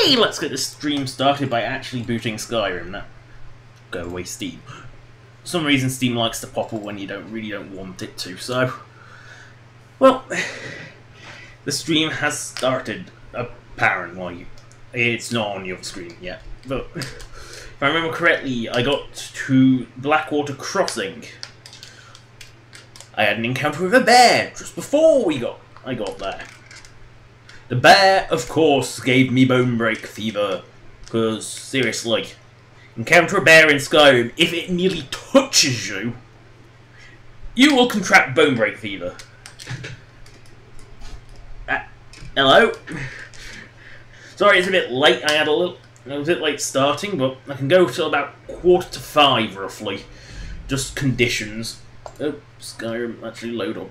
Okay, let's get this stream started by actually booting Skyrim. Now, go away, Steam. For some reason, Steam likes to pop up when you really don't want it to. So, well, the stream has started. Apparently, it's not on your screen yet. But if I remember correctly, I got to Blackwater Crossing. I had an encounter with a bear just before I got there. The bear, of course, gave me bone break fever. Because, seriously, encounter a bear in Skyrim, if it nearly touches you, you will contract bone break fever. Hello? Sorry, it's a bit late. I was a bit late starting, but I can go till about 4:45, roughly. Just conditions. Oh, Skyrim actually load up.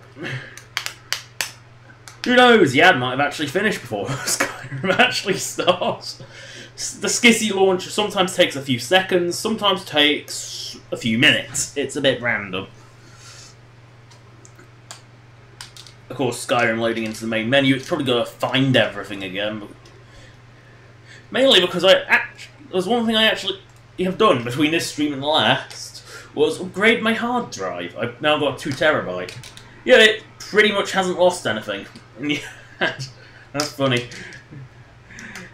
Who knows? Yeah, I might have actually finished before Skyrim actually starts. The skissy launch sometimes takes a few seconds, sometimes takes a few minutes. It's a bit random. Of course, Skyrim loading into the main menu, it's probably got to find everything again. But mainly because there's one thing I actually have done between this stream and the last, was upgrade my hard drive. I've now got 2 TB. Yeah, it pretty much hasn't lost anything. That's funny.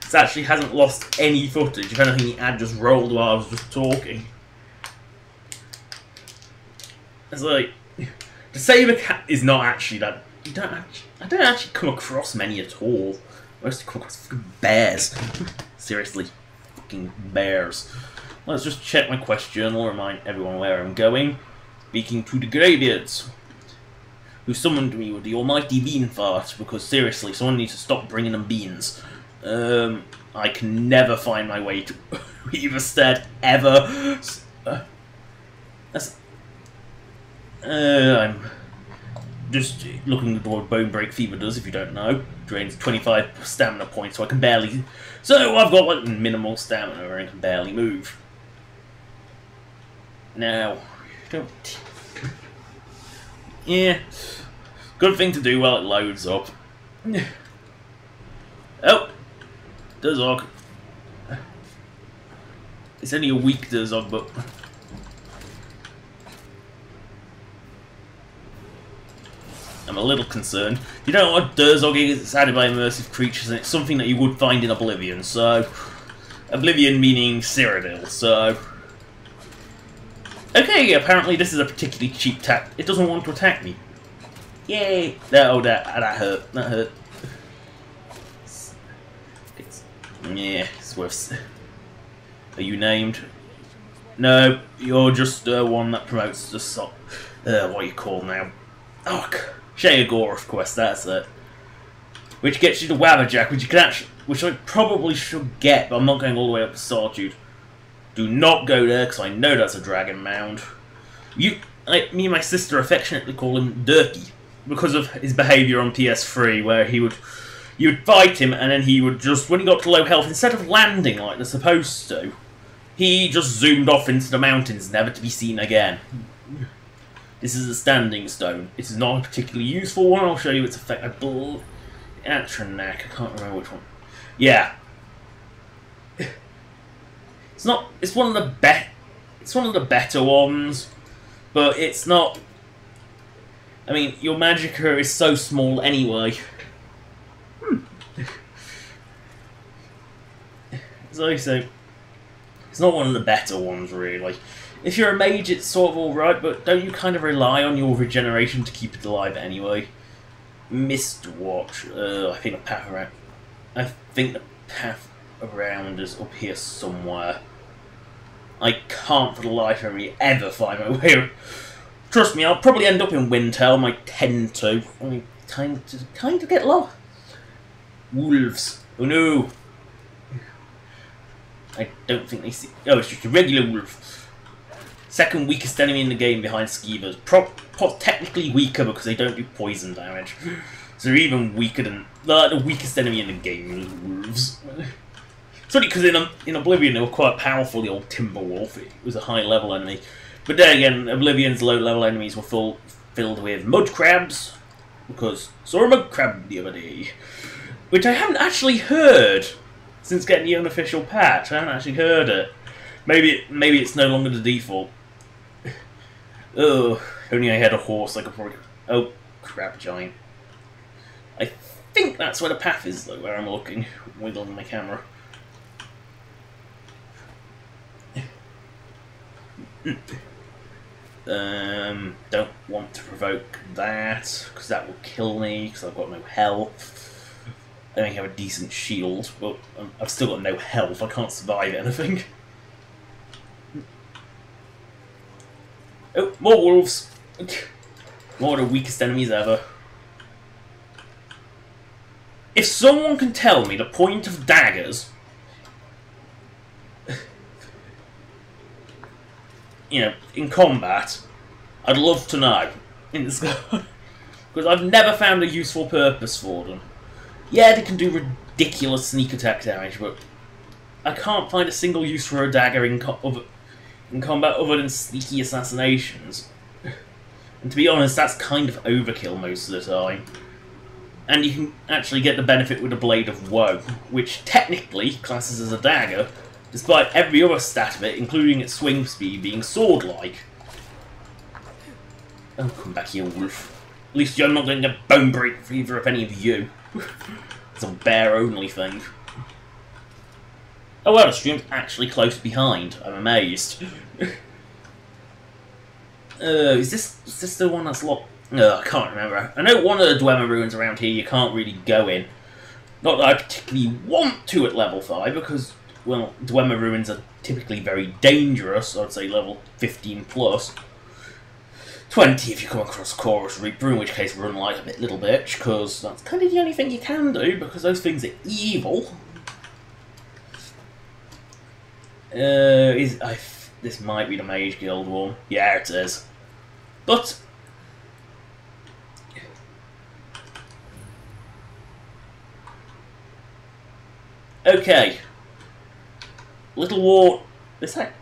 It actually hasn't lost any footage. If anything, the ad just rolled while I was just talking. It's like, to save a cat is not actually that. I don't actually come across many at all. Mostly come across fucking bears. Seriously, fucking bears. Let's just check my quest journal, remind everyone where I'm going. Speaking to the greybeards, who summoned me with the almighty bean fart, because seriously, someone needs to stop bringing them beans. I can never find my way to Weaverstead, ever. I'm just looking at what Bone Break Fever does, if you don't know. Drains 25 stamina points, so I can barely... So I've got like minimal stamina and can barely move. Now, yeah, good thing to do while it loads up. Oh, Durzog. It's only a weak Durzog, but I'm a little concerned. You don't know what Durzog is? It's added by immersive creatures, and it's something that you would find in Oblivion. So, Oblivion meaning Cyrodiil. So, okay. Apparently, this is a particularly cheap attack. It doesn't want to attack me. Yay! Oh, that hurt. That hurt. Yeah, it's worth. Are you named? No, you're just one that promotes the what are you called now? Oh, Sheagoroth quest. That's it. Which gets you to Wabberjack, which I probably should get, but I'm not going all the way up to Solitude. Do not go there, because I know that's a dragon mound. Me and my sister affectionately call him Durkee, because of his behaviour on PS3, where you would fight him, and then he would just, when he got to low health, instead of landing like they're supposed to, he just zoomed off into the mountains, never to be seen again. This is a standing stone. It is not a particularly useful one. I'll show you its effect. Atronak, I can't remember which one. Yeah. It's not. It's one of the It's one of the better ones, but it's not. I mean, your Magicka is so small anyway. So it's not one of the better ones, really. If you're a mage, it's sort of alright, but don't you kind of rely on your regeneration to keep it alive anyway? Mistwatch. I think the path around is up here somewhere. I can't for the life of me ever find my way. Trust me, I'll probably end up in Windhelm. I tend to. I kind of get lost. Wolves. Oh no. I don't think they see. Oh, it's just a regular wolf. Second weakest enemy in the game behind Skeevers. Technically weaker because they don't do poison damage. So they're even weaker than the weakest enemy in the game is wolves. It's funny because in Oblivion they were quite powerful. The old Timberwolf, it was a high level enemy. But then again, Oblivion's low level enemies were filled with mud crabs, because I saw a mud crab the other day, which I haven't actually heard since getting the unofficial patch. I haven't actually heard it. Maybe it's no longer the default. Ugh, only I had a horse, I could probably... Oh, crap, giant. I think that's where the path is, though, where I'm looking, wiggling my camera. Don't want to provoke that, because that will kill me, because I've got no health. I only have a decent shield, but I've still got no health, I can't survive anything. Oh, more wolves! One of the weakest enemies ever. If someone can tell me the point of daggers, you know, in combat, I'd love to know. Because I've never found a useful purpose for them. Yeah, they can do ridiculous sneak attack damage, but I can't find a single use for a dagger in combat other than sneaky assassinations. And to be honest, that's kind of overkill most of the time. And you can actually get the benefit with the Blade of Woe, which technically classes as a dagger, despite every other stat of it, including its swing speed, being sword-like. Oh, come back here, wolf. At least you're not going to bone break for either of any of you. It's a bear-only thing. Oh well, the stream's actually close behind. I'm amazed. Is this the one that's locked? I can't remember. I know one of the Dwemer ruins around here you can't really go in. Not that I particularly want to at level 5, because, well, Dwemer ruins are typically very dangerous. I'd say level 15 plus. 20 if you come across Chorus Reaper, in which case run like a little bitch, because that's kind of the only thing you can do, because those things are evil. This might be the Mage Guild one. Yeah, it is. But okay. Little war. Is that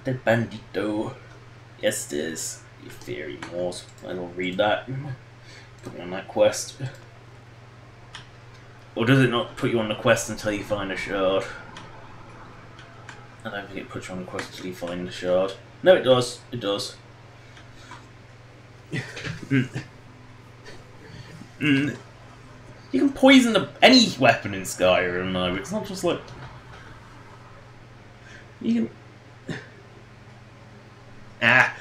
the Bandito? Yes, it is. You fairy moors. I will read that. Put me on that quest. Or does it not put you on the quest until you find a shard? I don't think it puts you on the quest until you find the shard. No, it does. It does. You can poison any weapon in Skyrim, though. It's not just like... You can... Ah!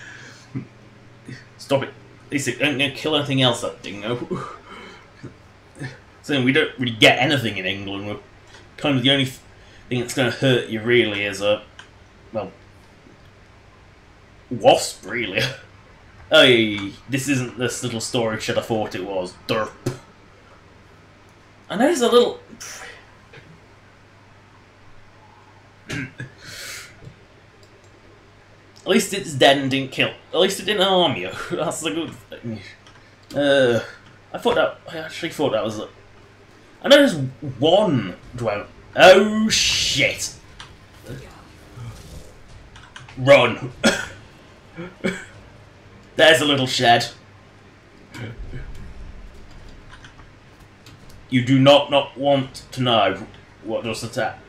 Stop it. At least it ain't gonna kill anything else, that dingo. So we don't really get anything in England. We're kind of the only thing that's gonna hurt you, really, is a... well... wasp, really. Oh, this isn't this little storage shed I thought it was. Derp. I know there's a little... At least it's dead and didn't kill. At least it didn't harm you. That's a good thing. I actually thought that was... I know there's one dwell... Oh, shit. Run. There's a little shed. You do not want to know what just attacked.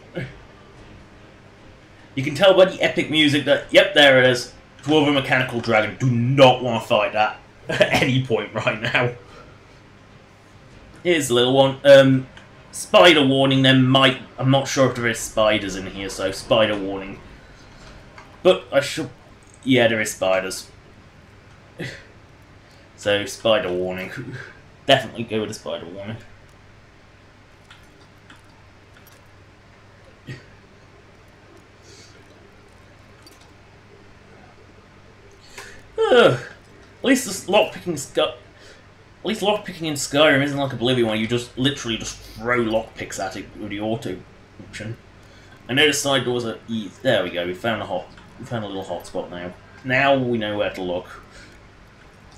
You can tell by the epic music that, yep, there it is. Dwarf a mechanical dragon. Do not want to fight that at any point right now. Here's a little one. Spider warning, I'm not sure if there is spiders in here, so spider warning. But I should... Yeah, there is spiders. So, spider warning. Definitely go with a spider warning. At least this lockpicking in Skyrim isn't like Oblivion, where you just literally just throw lockpicks at it with the auto function. I know the side doors are easy. There we go. We found a little hotspot now. Now we know where to look.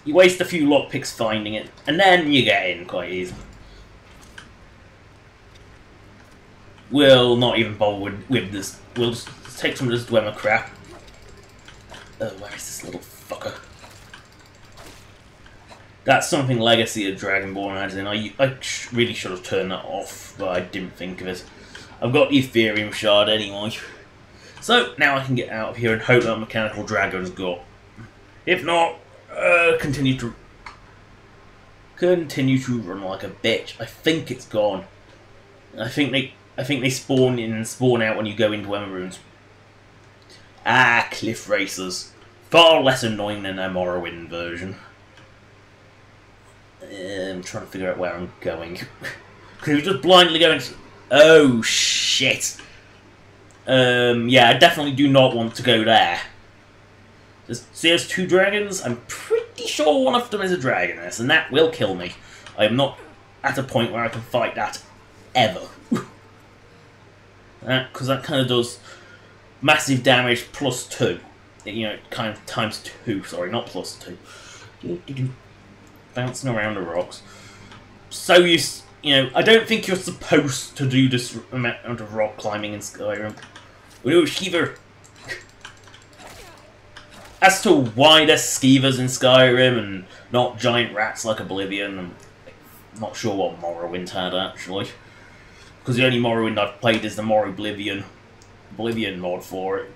You waste a few lockpicks finding it, and then you get in quite easily. We'll not even bother with this. We'll just take some of this Dwemer crap. Oh, where is this little fucker? That's something Legacy of Dragonborn adds in. I really should have turned that off, but I didn't think of it. I've got the Ethereum shard anyway. So, now I can get out of here and hope that mechanical dragon's got. If not, continue to run like a bitch. I think it's gone. I think they spawn in and spawn out when you go into Emerrunes. Ah, cliff racers. Far less annoying than their Morrowind version. I'm trying to figure out where I'm going. Because you just blindly go into... Oh, shit. Yeah, I definitely do not want to go there. See those two dragons? I'm pretty sure one of them is a dragoness, and that will kill me. I am not at a point where I can fight that ever. Because that kind of does massive damage plus 2. You know, kind of times 2, sorry, not plus 2. Bouncing around the rocks. So you know, I don't think you're supposed to do this amount of rock climbing in Skyrim. Ooh, Skeever! As to why there's Skeevers in Skyrim and not giant rats like Oblivion, I'm not sure what Morrowind had, actually. Because the only Morrowind I've played is the Oblivion mod for it.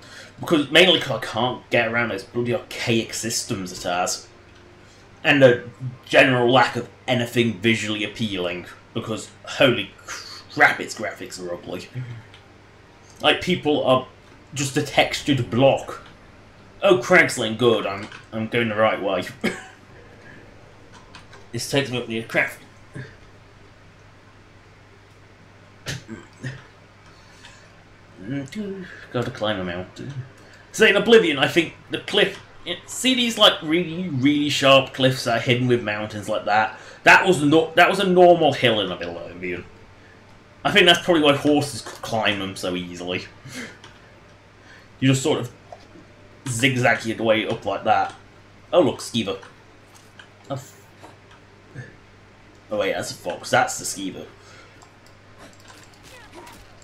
Mainly because I can't get around those bloody archaic systems it has. And a general lack of anything visually appealing. Because, holy crap, its graphics are ugly. Like, people are just a textured block. Oh, Cragsling, good, I'm going the right way. This takes me up near craft. Gotta climb a mountain. So in Oblivion, I think the cliff... See these, like, really, really sharp cliffs that are hidden with mountains like that? That was a normal hill in Oblivion. I think that's probably why horses could climb them so easily. You just sort of zigzag your way up like that. Oh look, Skeever. Oh wait, that's a fox. That's the Skeever.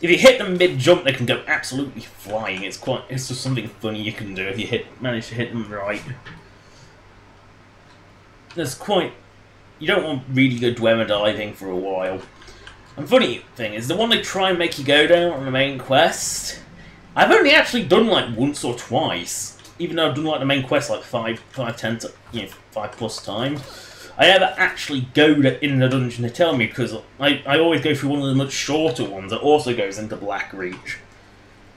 If you hit them mid-jump, they can go absolutely flying. It's just something funny you can do if you manage to hit them right. You don't want really good dwemer diving for a while. And funny thing is, the one they try and make you go down on the main quest, I've only actually done like once or twice. Even though I've done like the main quest like 5 plus times. I never actually go in the dungeon to tell me, because I always go through one of the much shorter ones that also goes into Blackreach.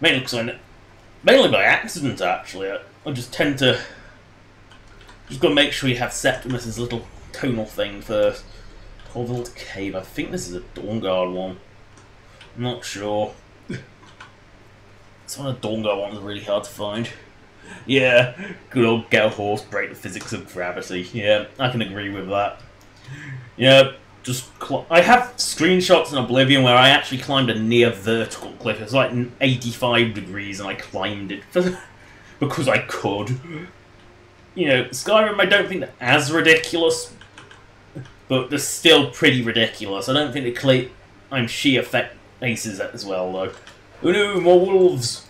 Mainly by accident, actually. I just tend to... Just gotta make sure you have Septimus's little tonal thing first. Torvald Cave, I think this is a Dawnguard one. I'm not sure. Some of the Dawnguard ones are really hard to find. Yeah, good old get a horse, break the physics of gravity. Yeah, I can agree with that. Yeah, I have screenshots in Oblivion where I actually climbed a near vertical cliff. It was like 85 degrees and I climbed it because I could. You know, Skyrim I don't think they're as ridiculous, but they're still pretty ridiculous. I don't think I'm sheer faces as well, though. Oh no, more wolves!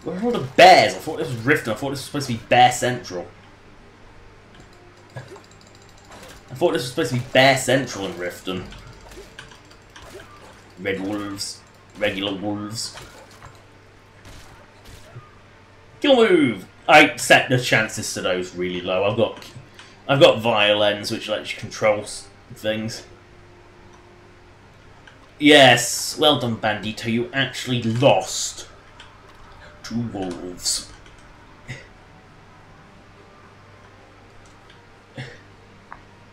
Where are all the bears? I thought this was Riften. I thought this was supposed to be Bear Central. I thought this was supposed to be Bear Central in Riften. Red wolves. Regular wolves. Kill move! I set the chances to those really low. I've got Violence, which lets you control things. Yes, well done, Bandito. You actually lost 2 wolves.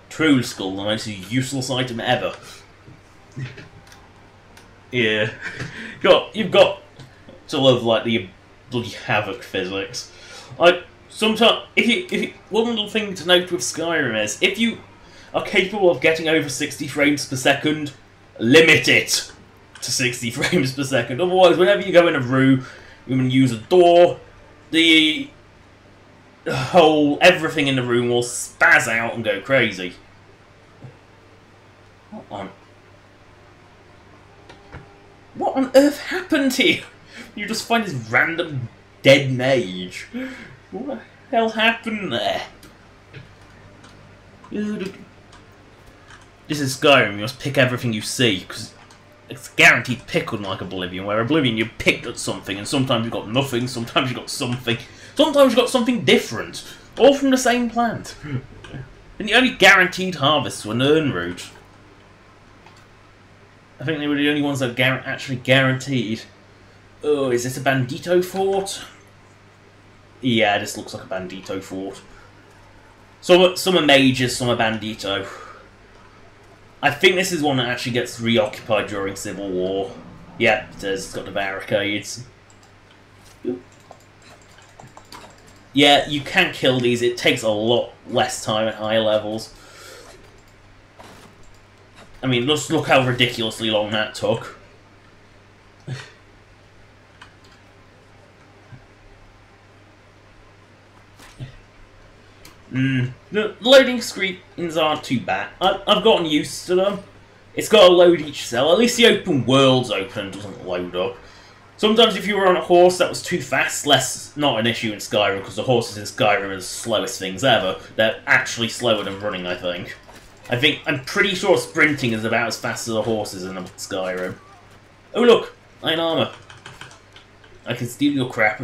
Troll Skull, the most useless item ever. Yeah, you've got to love like the bloody havoc physics. Like sometimes, one little thing to note with Skyrim is if you are capable of getting over 60 frames per second, limit it to 60 frames per second. Otherwise, whenever you go in a room, you can use a door, everything in the room will spaz out and go crazy. What on earth happened here? You just find this random dead mage. What the hell happened there? This is Skyrim, you must pick everything you see, because it's guaranteed pick, unlike Oblivion, where Oblivion you picked at something, and sometimes you got nothing, sometimes you got something, sometimes you got something different, all from the same plant. And the only guaranteed harvests were Nirnroot. I think they were the only ones that actually guaranteed. Oh, is this a Bandito fort? Yeah, this looks like a Bandito fort. Some are mages, some are Bandito. I think this is one that actually gets reoccupied during Civil War. Yeah, it does. It's got the barricades. Yeah, you can kill these. It takes a lot less time at higher levels. I mean, just look how ridiculously long that took. The loading screens aren't too bad. I've gotten used to them. It's got to load each cell. At least the open world's open and doesn't load up. Sometimes if you were on a horse that was too fast, not an issue in Skyrim, because the horses in Skyrim are the slowest things ever. They're actually slower than running, I think. I'm pretty sure sprinting is about as fast as the horses in Skyrim. Oh look! Iron armor. I can steal your crap.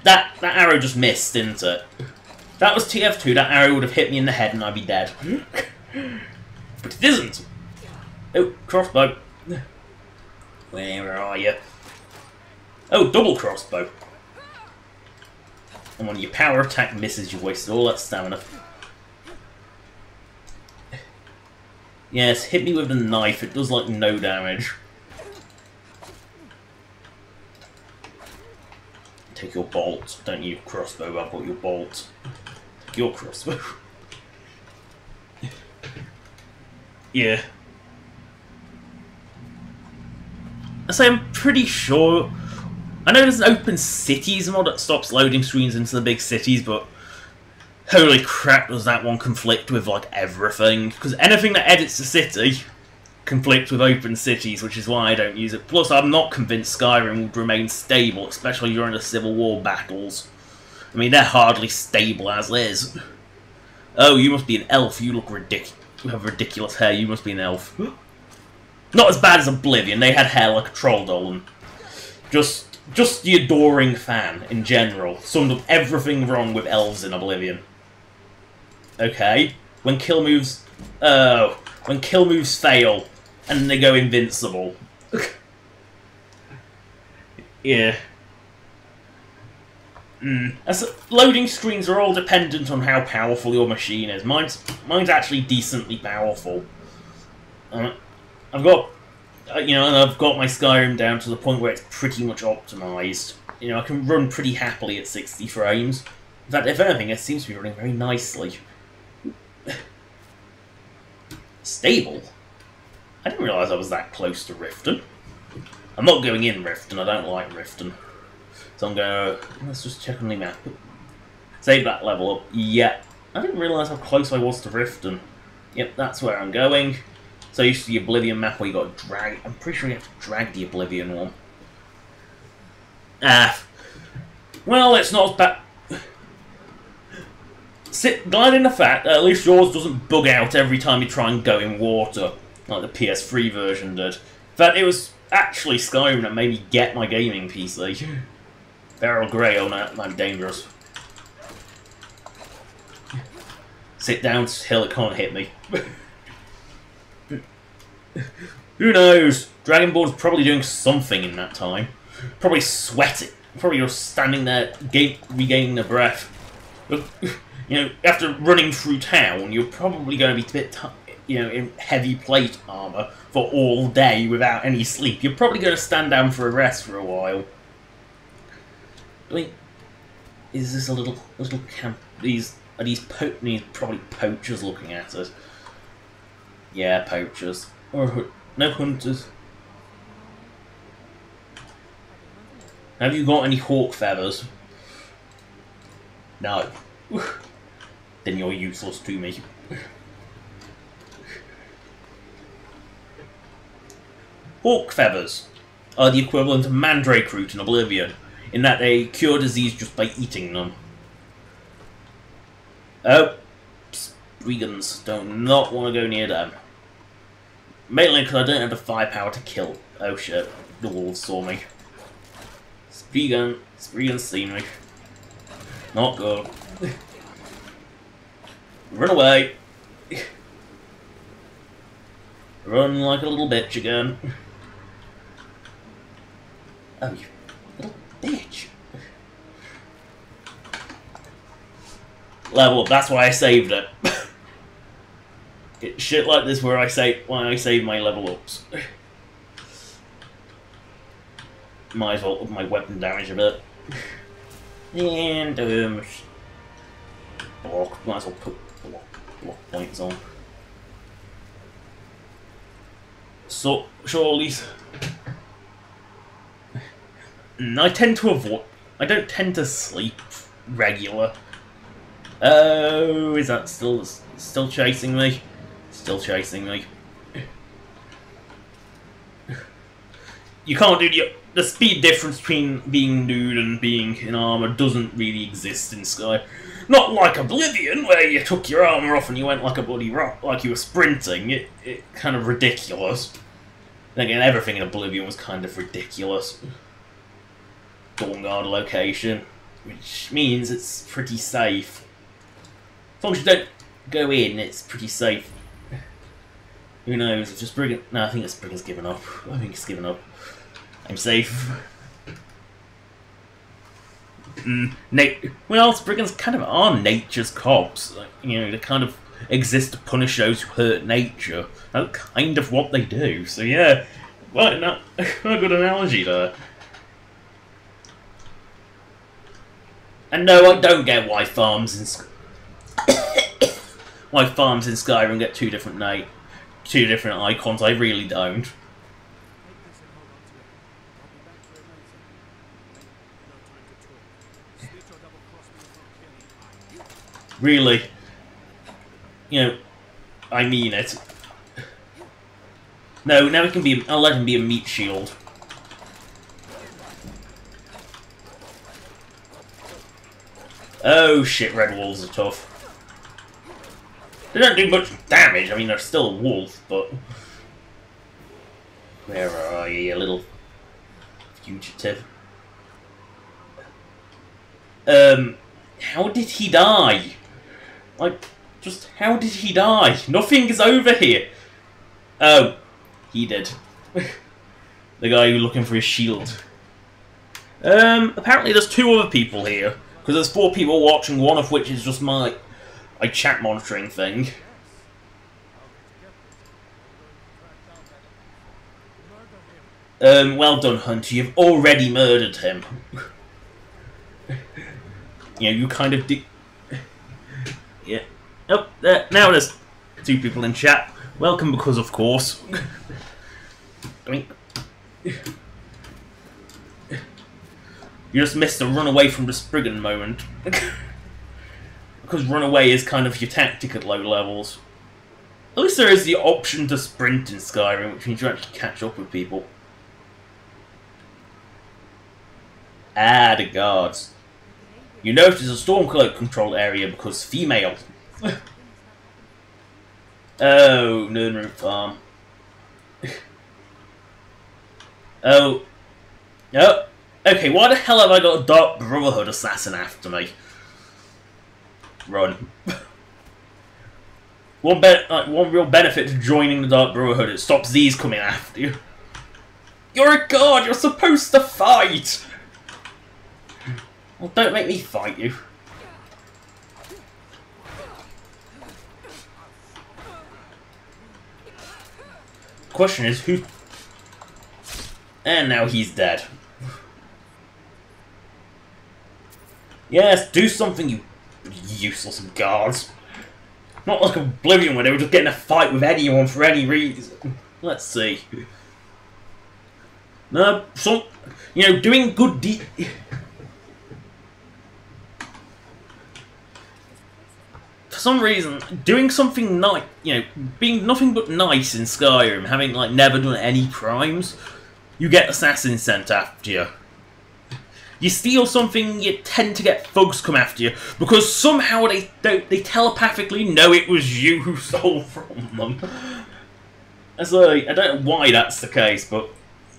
That arrow just missed, didn't it? If that was TF2, that arrow would have hit me in the head and I'd be dead. But it isn't! Oh, crossbow. Where are you? Oh, double crossbow. And when your power attack misses, you've wasted all that stamina. Yes, hit me with the knife. It does, like, no damage. Take your bolt. Don't need a crossbow, I've got your bolt. Take your crossbow. Yeah. I say I'm pretty sure. I know there's an open cities mod that stops loading screens into the big cities, but holy crap, does that one conflict with like everything? Because anything that edits the city conflicts with open cities, which is why I don't use it. Plus, I'm not convinced Skyrim would remain stable, especially during the Civil War battles. I mean, they're hardly stable as is. Oh, you must be an elf. You look ridiculous. You have ridiculous hair. You must be an elf. Not as bad as Oblivion. They had hair like a troll doll. And just the adoring fan in general. Summed up everything wrong with elves in Oblivion. Okay. When kill moves fail and they go invincible. Yeah. Loading screens are all dependent on how powerful your machine is. Mine's actually decently powerful. I've got, and I've got my Skyrim down to the point where it's pretty much optimized. You know, I can run pretty happily at 60 frames. In fact, if anything, it seems to be running very nicely. Stable? I didn't realise I was that close to Riften. I'm not going in Riften, I don't like Riften. So I'm going to... Let's just check on the map. Save that level up. Yeah. I didn't realise how close I was to Riften. Yep, that's where I'm going. So used to the Oblivion map where you got to drag... I'm pretty sure you have to drag the Oblivion one. Well, it's not as bad... Glad in the fact that at least yours doesn't bug out every time you try and go in water, like the PS3 version did. In fact, it was actually Skyrim that made me get my gaming PC. Beryl Grey, oh no, I'm dangerous. Sit down, hill, it can't hit me. Who knows? Dragonborn's probably doing something in that time. Probably sweating. Probably you're standing there, regaining their breath. But, after running through town, you're probably going to be a bit, in heavy plate armor for all day without any sleep. You're probably going to stand down for a rest for a while. I mean, is this a little camp? Are these probably poachers looking at us? Yeah, poachers. Or no hunters. Have you got any hawk feathers? No. Then you're useless to me. Hawk feathers are the equivalent of mandrake root in Oblivion, in that they cure disease just by eating them. Oh, Spriggans, do not want to go near them. Mainly because I don't have the firepower to kill. Oh shit, the wolves saw me. Spree gun seen me. Not good. Run away. Run like a little bitch again. Oh, you little bitch. Level up, that's why I saved it. It's shit like this where I save my level ups. Might as well up my weapon damage a bit. And block, might as well put block points on. So surely I don't tend to sleep regular. Oh, is that still chasing me? Still chasing me. You can't do the speed difference between being nude and being in armor doesn't really exist in Sky. Not like Oblivion, where you took your armor off and you went like a bloody rock, like you were sprinting. It kind of ridiculous. And again, everything in Oblivion was kind of ridiculous. Dawn Guard location, which means it's pretty safe. As long as you don't go in, it's pretty safe. Who knows? If just Brigand... No, I think it's Brigand's given up. I think it's given up. I'm safe. Well, Brigands kind of are nature's cops. Like, you know, they kind of exist to punish those who hurt nature. That's kind of what they do. So yeah, well, not a good analogy there. And no, I don't get why farms in Skyrim get two different icons. I really don't. Really, you know, I mean it. No, now it can be. I'll let him be a meat shield. Oh shit, red wolves are tough. They don't do much damage. I mean, they're still a wolf, but where are you, you little fugitive? How did he die? Like, just how did he die? Nothing is over here. Oh, he did. The guy who's looking for his shield. Apparently there's two other people here. Because there's 4 people watching, one of which is just my chat monitoring thing. Well done, Hunter. You've already murdered him. You know, you kind of did. Yeah. Oh, there. Now there's 2 people in chat. Welcome, because of course. I mean, you just missed the run away from the Spriggan moment. Because run away is kind of your tactic at low levels. At least there is the option to sprint in Skyrim, which means you actually catch up with people. Ah, the guards. You notice a Stormcloak controlled area because female. Oh, Nernroot Farm. Oh. Oh. Okay, why the hell have I got a Dark Brotherhood assassin after me? Run. One real benefit to joining the Dark Brotherhood, it stops these coming after you. You're a guard, you're supposed to fight! Well, don't make me fight you. Question is, who... And now he's dead. Yes, do something, you useless guards. Not like Oblivion where they were just getting a fight with anyone for any reason. Let's see. No, you know, doing good for some reason, doing something nice, you know, being nothing but nice in Skyrim, having, like, never done any crimes, you get assassins sent after you. You steal something, you tend to get thugs come after you, because somehow they telepathically know it was you who stole from them. I don't know why that's the case, but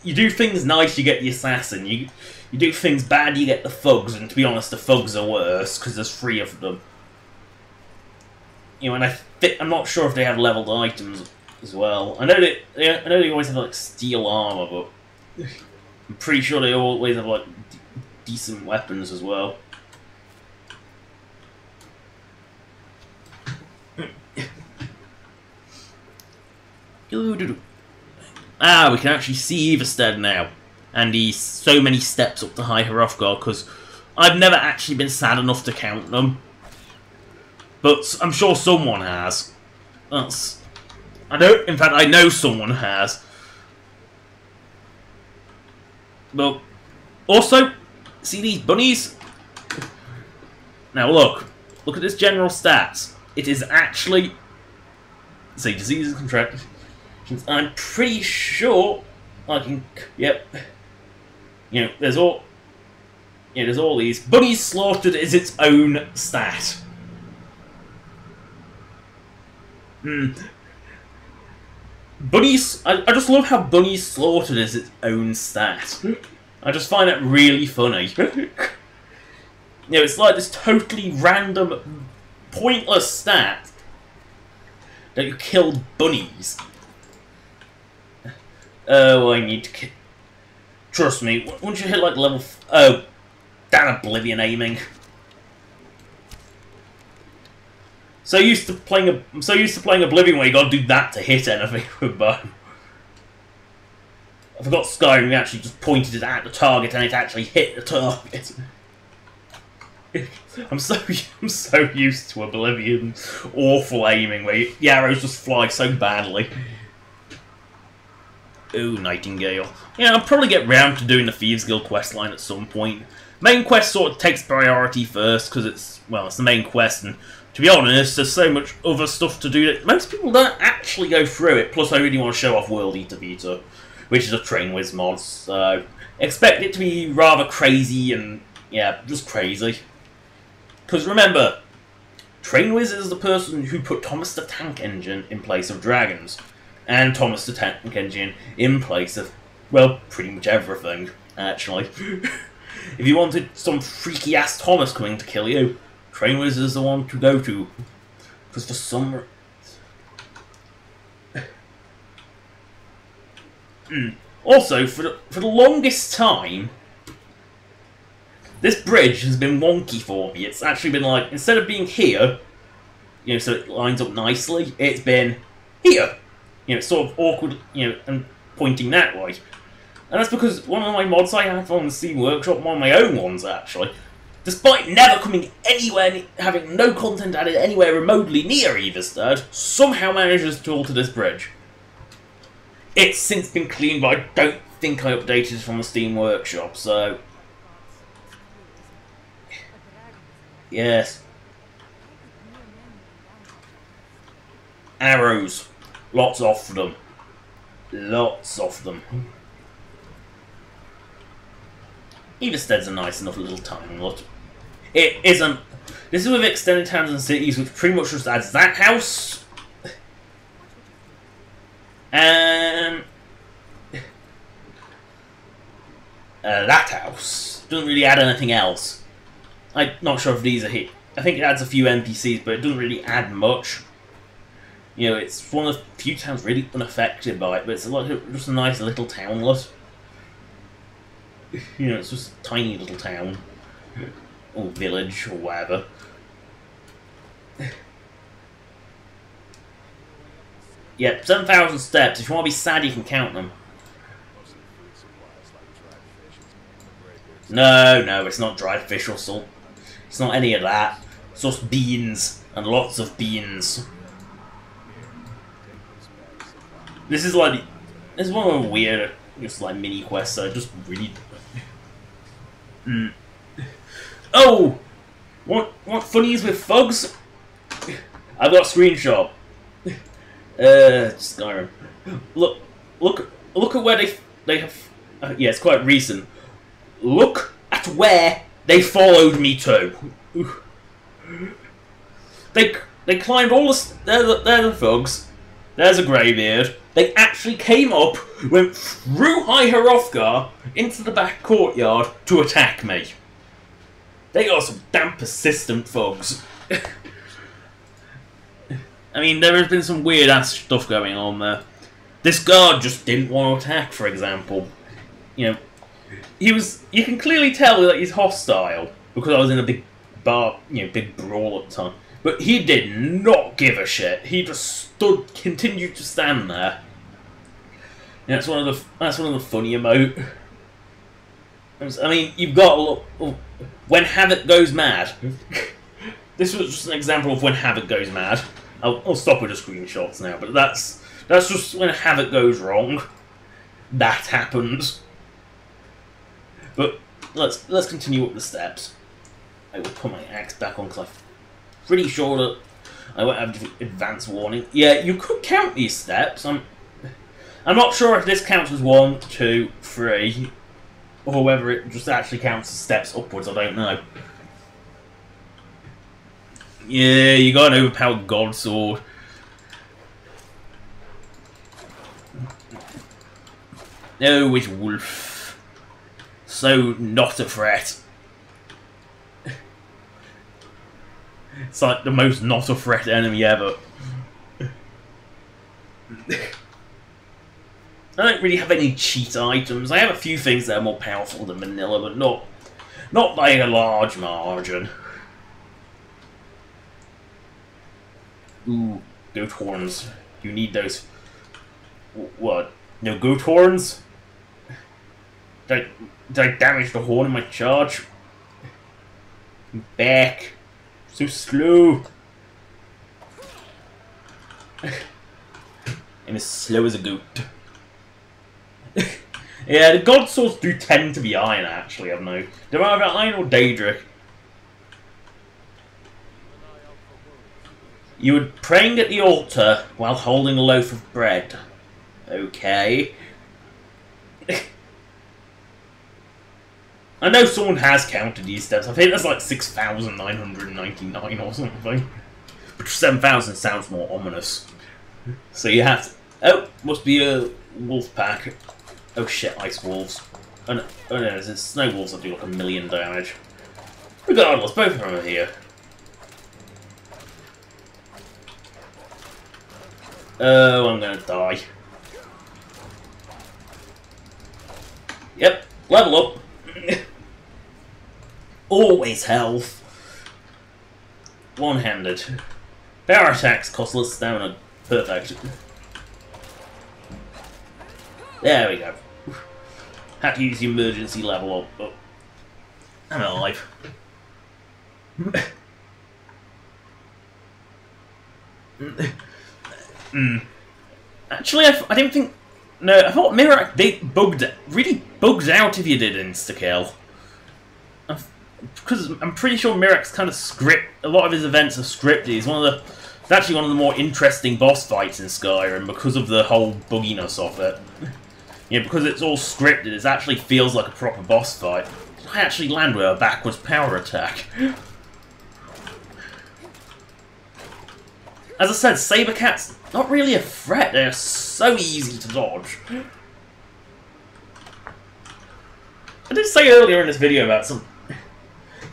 you do things nice, you get the assassin. You do things bad, you get the thugs. And to be honest, the thugs are worse because there's 3 of them. You know, and I'm not sure if they have leveled items as well. I know they always have like steel armor, but I'm pretty sure they always have like decent weapons as well. Ah, we can actually see Everstead now. And he's so many steps up to High Hrothgar, because I've never actually been sad enough to count them. But I'm sure someone has. In fact, I know someone has. But also, see these bunnies? Now look at this general stats. It is actually, say, diseases contracted. I'm pretty sure I can. Yep. You know, there's all these. Bunnies slaughtered is its own stat. Bunnies. I just love how bunnies slaughtered is its own stat. I just find that really funny. You know, it's like this totally random, pointless stat that you killed bunnies. Oh, I need to. Trust me. Once you hit like level. Oh, damn Oblivion aiming. So used to playing Oblivion where you gotta do that to hit anything with bow. I forgot Skyrim actually just pointed it at the target and it actually hit the target. I'm so used to Oblivion's awful aiming where the arrows just fly so badly. Ooh, Nightingale. Yeah, I'll probably get round to doing the Thieves Guild questline at some point. Main quest sort of takes priority first, because it's the main quest, and to be honest, there's so much other stuff to do that most people don't actually go through it, plus I really want to show off World Eater Vita, which is a Train Wiz mod, so expect it to be rather crazy and, yeah, just crazy. Because remember, Train Wiz is the person who put Thomas the Tank Engine in place of dragons. And Thomas the Tank Engine in place of, well, pretty much everything, actually. If you wanted some freaky-ass Thomas coming to kill you, Train Wiz is the one to go to. Because for some... Also, for the longest time, this bridge has been wonky for me. It's actually been like, instead of being here, you know, so it lines up nicely, it's been here. You know, it's sort of awkward, you know, and pointing that way. And that's because one of my mods I have on the Steam Workshop, one of my own ones actually, despite never coming anywhere, having no content added anywhere remotely near Everstead, somehow manages to alter this bridge. It's since been cleaned, but I don't think I updated it from the Steam Workshop, so... Yes. Arrows. Lots of them. Lots of them. Everstead's a nice enough little town, look. It isn't... This is with Extended Towns and Cities, which pretty much just adds that house. And... that house. Doesn't really add anything else. I'm not sure if these are hit. I think it adds a few NPCs, but it doesn't really add much. You know, it's one of the few towns really unaffected by it, but it's just a nice little townlet. You know, it's just a tiny little town. Or village, or whatever. Yep, 7,000 steps. If you want to be sad, you can count them. No, it's not dried fish or salt. It's not any of that. It's just beans, and lots of beans. This is one of the weird, just like mini quests. I just really. Oh, what funnies with thugs? I've got a screenshot. Skyrim. Look at where they have. Yeah, it's quite recent. Look at where they followed me to. They climbed all the. They're the thugs. There's a greybeard. They actually came up, went through High Hrothgar into the back courtyard to attack me. They are some damn persistent thugs. I mean, there has been some weird ass stuff going on there. This guard just didn't want to attack, for example. You know, you can clearly tell that he's hostile because I was in a big bar, big brawl at the time. But he did not give a shit. He just continued to stand there. And that's one of the funny emote. I mean, you've got a look when Havoc goes mad. This was just an example of when Havoc goes mad. I'll stop with the screenshots now, but that's just when Havoc goes wrong. That happens. But let's continue up the steps. I will put my axe back on because I'm pretty sure that I won't have advance warning. Yeah, you could count these steps. I'm not sure if this counts as 1, 2, 3, or whether it just actually counts as steps upwards. I don't know. Yeah, you got an overpowered god sword. No, it's Wolf. So not a threat. It's like the most not a threat enemy ever. I don't really have any cheat items. I have a few things that are more powerful than vanilla, but not by a large margin. Ooh, goat horns. You need those. What? No goat horns? Did I damage the horn in my charge? Back. So slow. I'm as slow as a goat. Yeah, the god swords do tend to be iron, actually, I've known. They're either iron or Daedric. You were praying at the altar while holding a loaf of bread. Okay. I know someone has counted these steps. I think that's like 6,999 or something. But 7,000 sounds more ominous. So you have to... Oh, must be a wolf pack. Oh shit, ice wolves. Oh no, there's snow wolves that do like 1,000,000 damage. Regardless, both of them are here. Oh, I'm gonna die. Yep, level up. Always health. One-handed. Power attacks cost less stamina. Perfect. There we go. Had to use the emergency level up, but I'm alive. Actually, I didn't think... No, I thought Mirac really bugs out if you did insta-kill. Because I'm pretty sure Mirac's kind of a lot of his events are scripted. He's it's actually one of the more interesting boss fights in Skyrim because of the whole bugginess of it. Yeah, because it's all scripted, it actually feels like a proper boss fight. I actually land with a backwards power attack. As I said, Sabercat's not really a threat, they're so easy to dodge. I did say earlier in this video about some...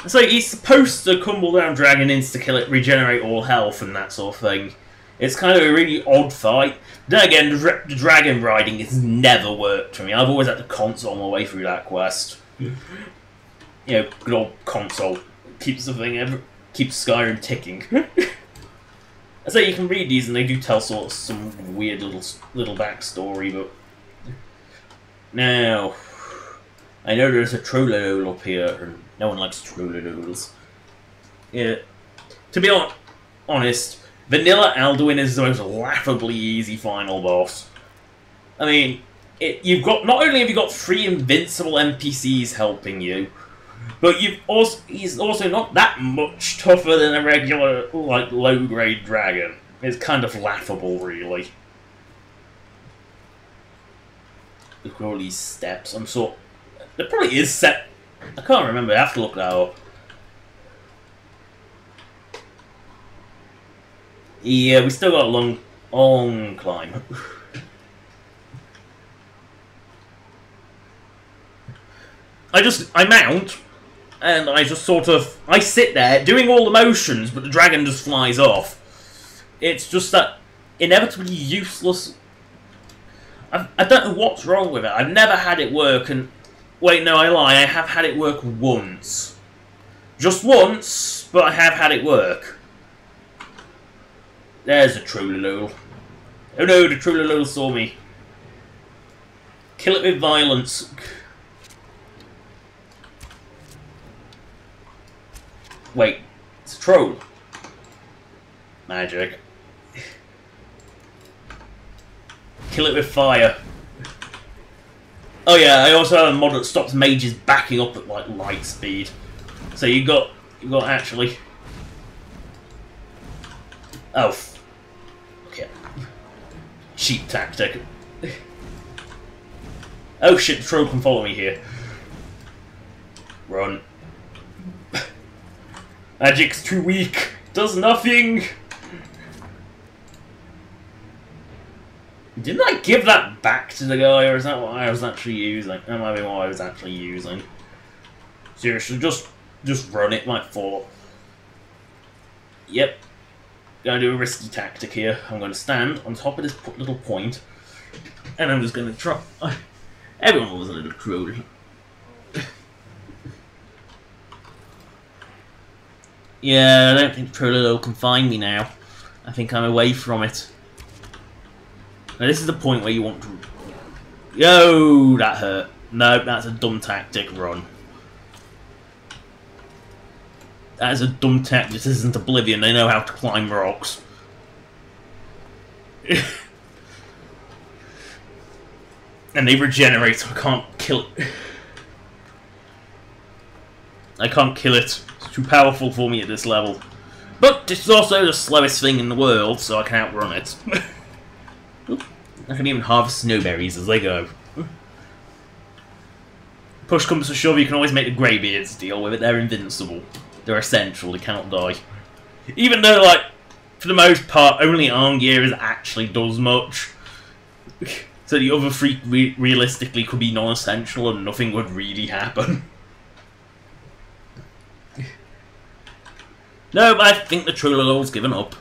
So he's supposed to Tumble Down Dragon insta-kill it, regenerate all health and that sort of thing. It's kind of a really odd fight. Then again, the dragon riding has never worked for me. I've always had to console my way through that quest. You know, good old console. Keeps Skyrim ticking. I say you can read these and they do tell sort of some weird little backstory, but... Now... I know there's a Trollolol up here, and no one likes Trollolols. Yeah. To be honest, Vanilla Alduin is the most laughably easy final boss. I mean, not only have you got 3 invincible NPCs helping you, but he's also not that much tougher than a regular, like, low-grade dragon. It's kind of laughable, really. Look at all these steps. There probably is set... I can't remember, I have to look that up. Yeah, we still got a long climb. I mount, and I just sort of, I sit there doing all the motions, but the dragon just flies off. It's just that inevitably useless. I don't know what's wrong with it. I've never had it work, and wait, no, I lie. I have had it work once, just once, but I have had it work. There's a Trololol. Oh no, the Trololol saw me. Kill it with violence. Wait, it's a troll. Magic. Kill it with fire. Oh yeah, I also have a mod that stops mages backing up at like light speed. So you got actually. Oh. Okay. Cheap tactic. Oh shit, the troll can follow me here. Run. Magic's too weak. Does nothing. Didn't I give that back to the guy, or is that what I was actually using? That might be what I was actually using. Seriously, just run it like for. Yep. Gonna do a risky tactic here. I'm gonna stand on top of this little point, and I'm just gonna try. Everyone was a little cruel. Yeah, I don't think Trololo can find me now. I think I'm away from it. Now this is the point where you want to... Yo, that hurt. No, that's a dumb tactic. Run. That is a dumb tactic. This isn't Oblivion. They know how to climb rocks. And they regenerate, so I can't kill it. I can't kill it. It's too powerful for me at this level. But this is also the slowest thing in the world, so I can outrun it. I can even harvest snowberries as they go. Push comes to shove, you can always make the Greybeards deal with it. They're invincible. They're essential, they cannot die. Even though, like, for the most part, only Arngeir actually does much. So the other three realistically could be non-essential and nothing would really happen. No, but I think the Trololol's given up.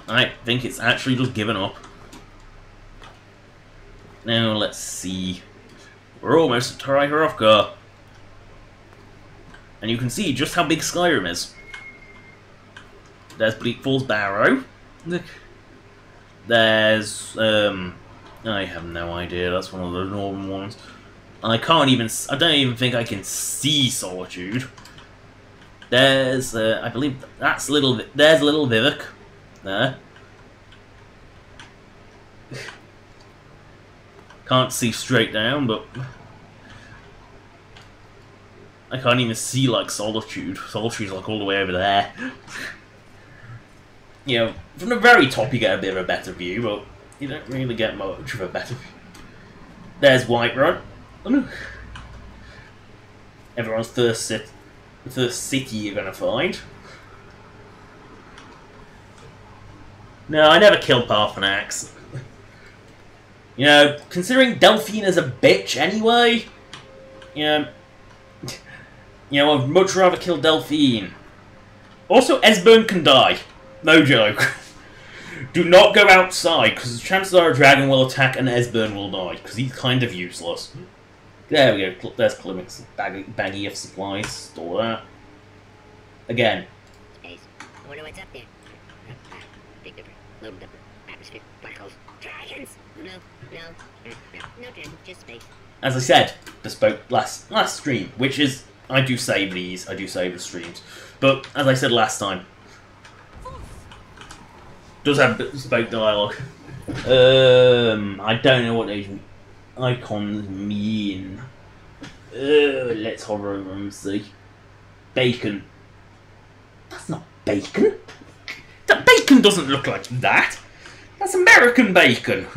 I think it's actually just given up. Now, let's see. We're almost at Tarahirovka. And you can see just how big Skyrim is. There's Bleakfall's Barrow. There's, I have no idea, that's one of the northern ones. And I don't even think I can see Solitude. There's, I believe that's there's Little Vivek. There. Can't see straight down, but I can't even see like Solitude. Solitude's like all the way over there. You know, from the very top you get a bit of a better view, but you don't really get much of a better view. There's Whiterun. Everyone's first city you're gonna find. No, I never killed Parthenax. You know, considering Delphine is a bitch anyway, you know, I'd much rather kill Delphine. Also, Esbern can die. No joke. Do not go outside, because the chances are a dragon will attack and Esbern will die, because he's kind of useless. There we go, there's Klimik's baggie of supplies. Store that. Again. Space. I wonder what's up there. Big Dipper, Little Dipper, atmosphere, black holes, dragons! No, dragons, just space. As I said, bespoke last stream, which is, I do save these, I do save the streams. But, as I said last time, does have bespoke dialogue. I don't know what these icons mean. Let's hover over and see. Bacon. That's not bacon. That bacon doesn't look like that. That's American bacon.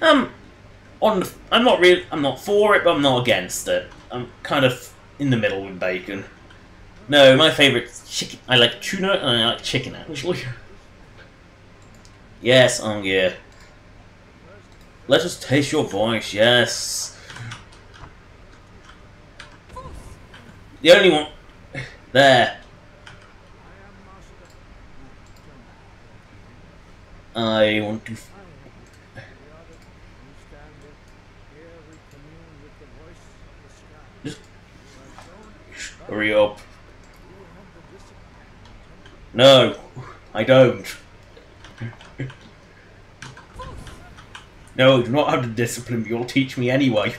I'm not for it, but I'm not against it. I'm kind of in the middle with bacon. No, my favourite's chicken. I like tuna and I like chicken, actually. Yes, yeah. Let us taste your voice, yes. The only one... There. I want to... Just... Hurry up. No, I don't. No, I do not have the discipline, but you'll teach me anyway.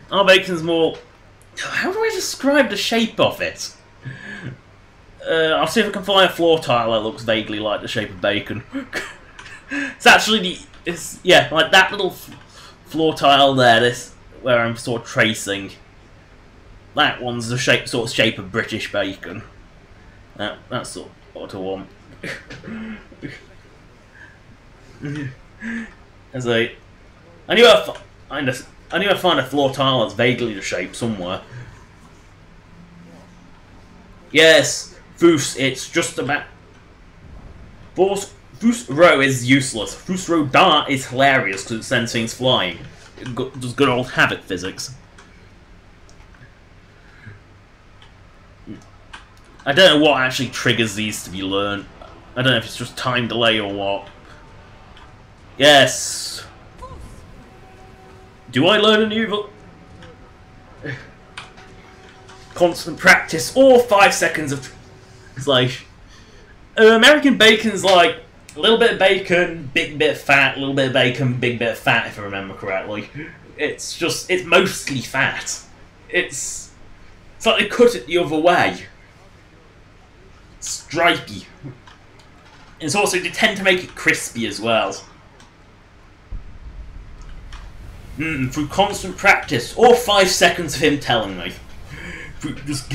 Our bacon's more... How do I describe the shape of it? I'll see if I can find a floor tile that looks vaguely like the shape of bacon. It's actually yeah, like that little floor tile there, this where I'm sort of tracing. That one's the sort of shape of British bacon. That's sort of what I want. As I knew I'd find a floor tile that's vaguely the shape somewhere. Yes, Foos, it's just about... Foos Row is useless. Foos Row Dart is hilarious because it sends things flying. It does good old Havoc physics. I don't know what actually triggers these to be learned. I don't know if it's just time delay or what. Yes. Do I learn a new... Constant practice or 5 seconds of... It's like... American bacon's like a little bit of bacon, big bit of fat, a little bit of bacon, big bit of fat, if I remember correctly. It's mostly fat. It's like they cut it the other way. Stripey. It's also, they tend to make it crispy as well. Through constant practice, or 5 seconds of him telling me. Through just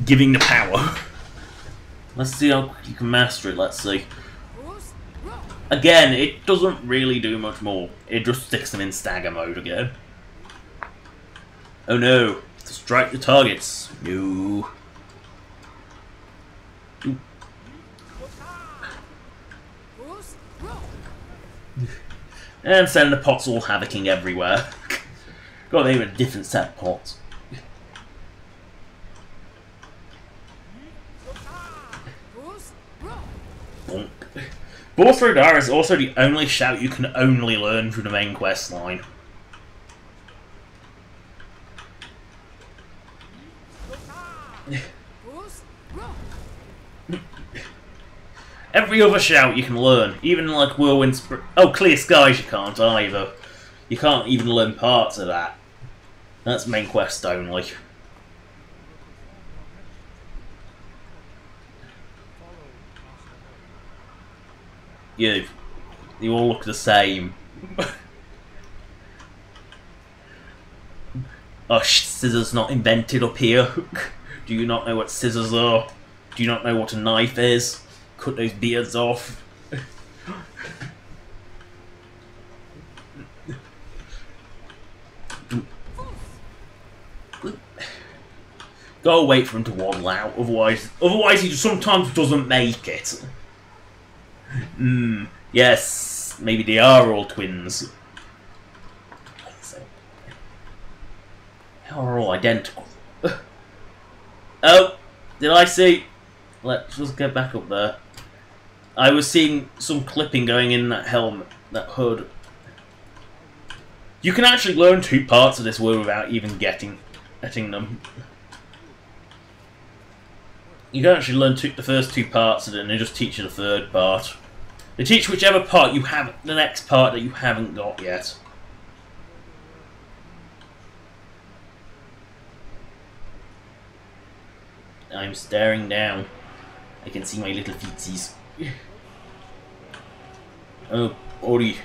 giving the power. Let's see how you can master it, let's see. Again, it doesn't really do much more. It just sticks them in stagger mode again. Oh no, strike the targets. No. And send the pots all havocing everywhere. Got to name a different set of pots. Bonk. Boss Rodar is also the only shout you can only learn through the main quest line. Every other shout you can learn, even like Whirlwind oh, Clear Skies you can't either. You can't even learn parts of that. That's main quest only. You all look the same. Oh, scissors not invented up here. Do you not know what scissors are? Do you not know what a knife is? Cut those beards off. Gotta wait for him to waddle out, otherwise he sometimes doesn't make it. Yes, maybe they are all twins. They are all identical. Oh, did I see? Let's just get back up there. I was seeing some clipping going in that helmet, that hood. You can actually learn 2 parts of this world without even getting them. You can actually learn the first 2 parts of it and they just teach you the 3rd part. They teach whichever part you have, the next part that you haven't got yet. I'm staring down. I can see my little feetsies. Oh, Ori.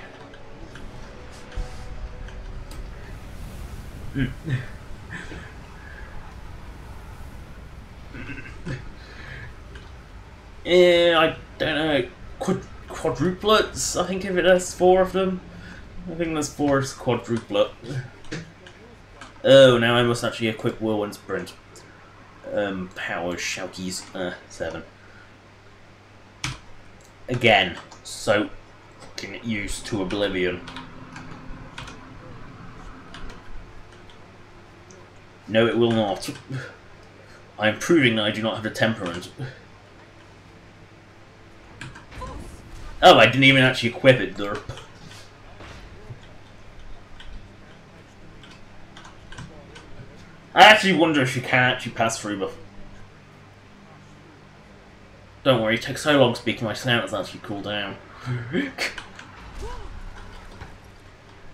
Yeah, I don't know. Quadruplets? I think if it has 4 of them. I think there's 4 quadruplet. Oh, now I must actually equip Whirlwind Sprint. Power Shouties 7. Again, so fucking used to oblivion. No, it will not. I am proving that I do not have a temperament. Oh, I didn't even actually equip it, derp. I actually wonder if you can actually pass through, but... Don't worry, it takes so long speaking my sound to actually cool down.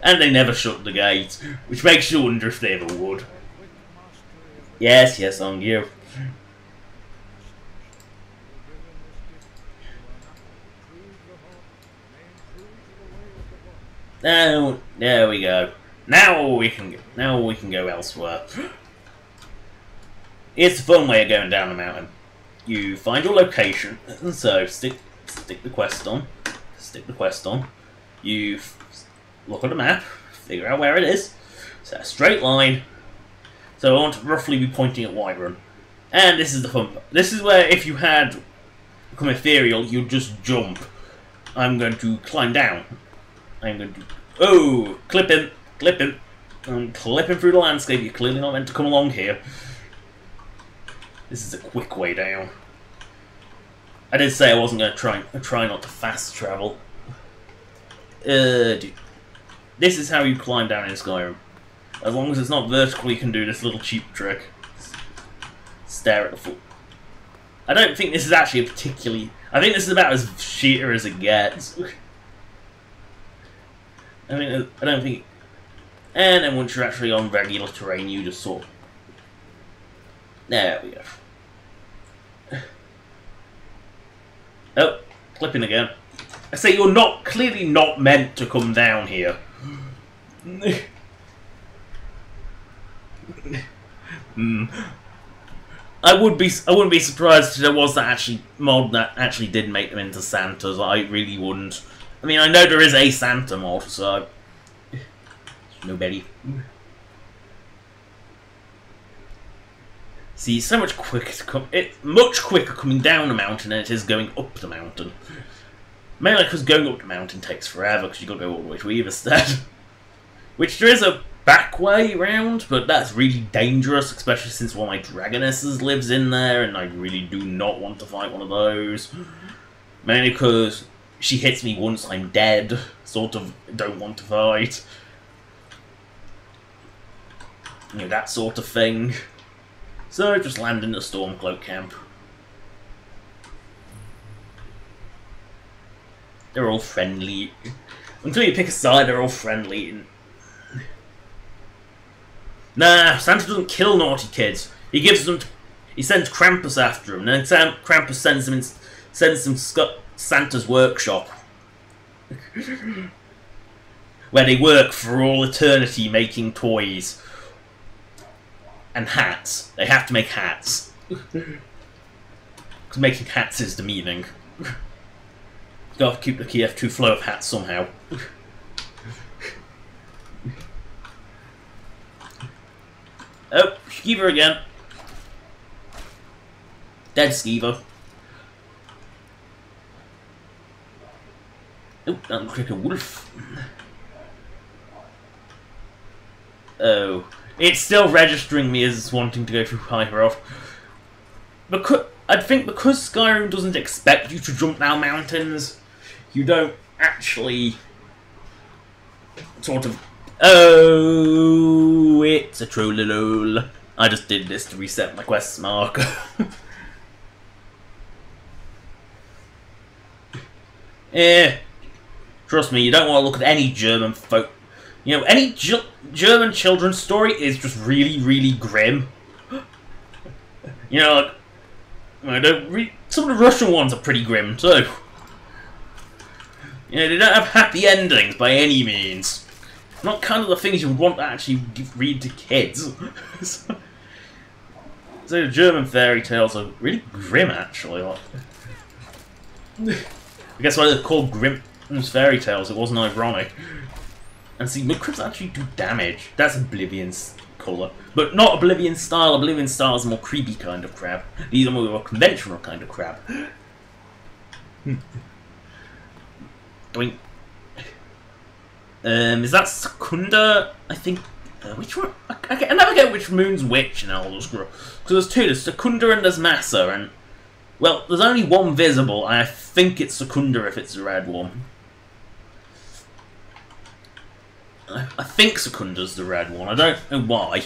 And they never shut the gate, which makes you wonder if they ever would. Yes, yes, on you. Now, there we go. Now we can go elsewhere. It's the fun way of going down the mountain. You find your location, and so stick the quest on. Stick the quest on. You look at the map, figure out where it is. Set a straight line. So I want to roughly be pointing at Whiterun. And this is the fun part. This is where if you had become ethereal, you'd just jump. I'm going to climb down. I'm going to... Oh! Clip him! Clip him! I'm clipping through the landscape. You're clearly not meant to come along here. This is a quick way down. I did say I wasn't going to try not to fast travel. Dude. This is how you climb down in Skyrim. As long as it's not vertical, you can do this little cheap trick. Stare at the foot. I don't think this is actually a particularly... I think this is about as sheer as it gets. I don't think... And then once you're actually on regular terrain, you just sort of... There we go. Oh, clipping again. I say you're clearly not meant to come down here. I wouldn't be surprised if there was that mod that actually did make them into Santas. I really wouldn't. I mean, I know there is a Santa mod, so nobody. See, it's so much quicker to come. It's much quicker coming down the mountain than it is going up the mountain. Mainly because going up the mountain takes forever because you got to go all the way to Everstead. Which there is a back way round, but that's really dangerous, especially since one of my dragonesses lives in there, and I really do not want to fight one of those. Mainly because she hits me once, I'm dead. Sort of don't want to fight. You know, that sort of thing. So just land in the Stormcloak camp. They're all friendly. Until you pick a side, they're all friendly. Nah, Santa doesn't kill naughty kids. He sends Krampus after them, and then Krampus sends them Santa's workshop, where they work for all eternity making toys and hats. They have to make hats because making hats is demeaning. You gotta keep the KF2 flow of hats somehow. Oh, Skeever again. Dead Skeever. Oh, that looks like a wolf. Oh. It's still registering me as wanting to go through Hyperoth. I think because Skyrim doesn't expect you to jump down mountains, you don't actually sort of... Oh, it's a trollolol. I just did this to reset my quest marker. Trust me, you don't want to look at any German folk. You know, any German children's story is just really, really grim. You know, like, some of the Russian ones are pretty grim too. You know, they don't have happy endings by any means. Not kind of the things you would want to actually read to kids. So the German fairy tales are really grim, actually. Like, I guess why they're called Grimm's fairy tales. It wasn't ironic. And see, Mudcrabs actually do damage. That's Oblivion's colour. But not Oblivion style. Oblivion style is a more creepy kind of crab. These are more of a conventional kind of crab. Doink. Is that Secunda? I think Which one? I never get which moon's which in Elder Scrolls. Because there's two, there's Secunda and there's Massa, and... Well, there's only one visible, and I think it's Secunda if it's the red one. I think Secunda's the red one, I don't know why.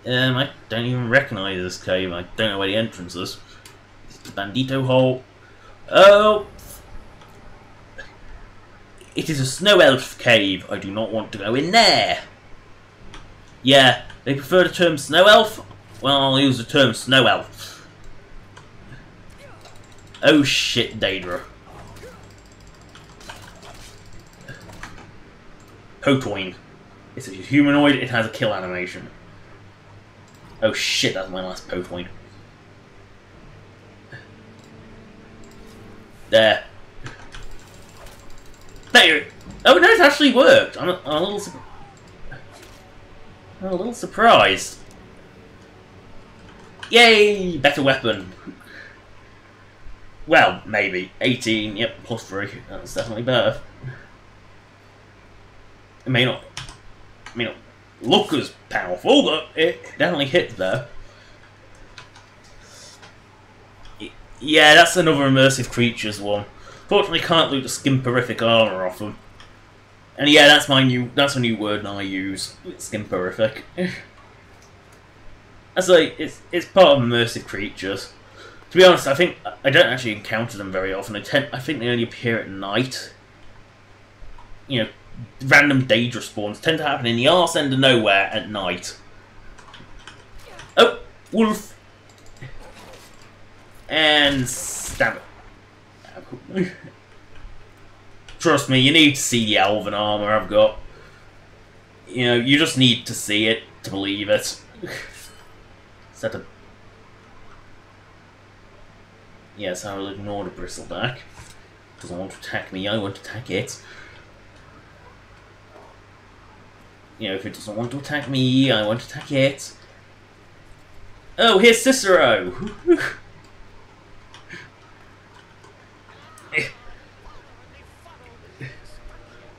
I don't even recognise this cave, I don't know where the entrance is. It's the Bandito hole. Oh! It is a snow elf cave, I do not want to go in there. Yeah, they prefer the term snow elf? Well, I'll use the term snow elf. Oh shit, Daedra. Potoin. It's a humanoid, it has a kill animation. Oh shit, that's my last Potoin. There. There. Oh no, it actually worked. I'm a little surprised. Yay! Better weapon. Well, maybe. 18, yep, +3. That's definitely better. It may not look as powerful, but it definitely hits there. Yeah, that's another immersive creatures one. Fortunately, can't loot the skimperific armor off them. And yeah, that's a new word I use. Skimperific. That's like it's part of immersive creatures. To be honest, I think I don't actually encounter them very often. I think they only appear at night. You know, random Daedra spawns tend to happen in the arse end of nowhere at night. Oh, wolf! And stab it. Trust me, you need to see the elven armor I've got. You know, you just need to see it to believe it. Set up. Yes, I will ignore the bristleback. Doesn't want to attack me, I want to attack it. You know, if it doesn't want to attack me, I want to attack it. Oh, here's Cicero!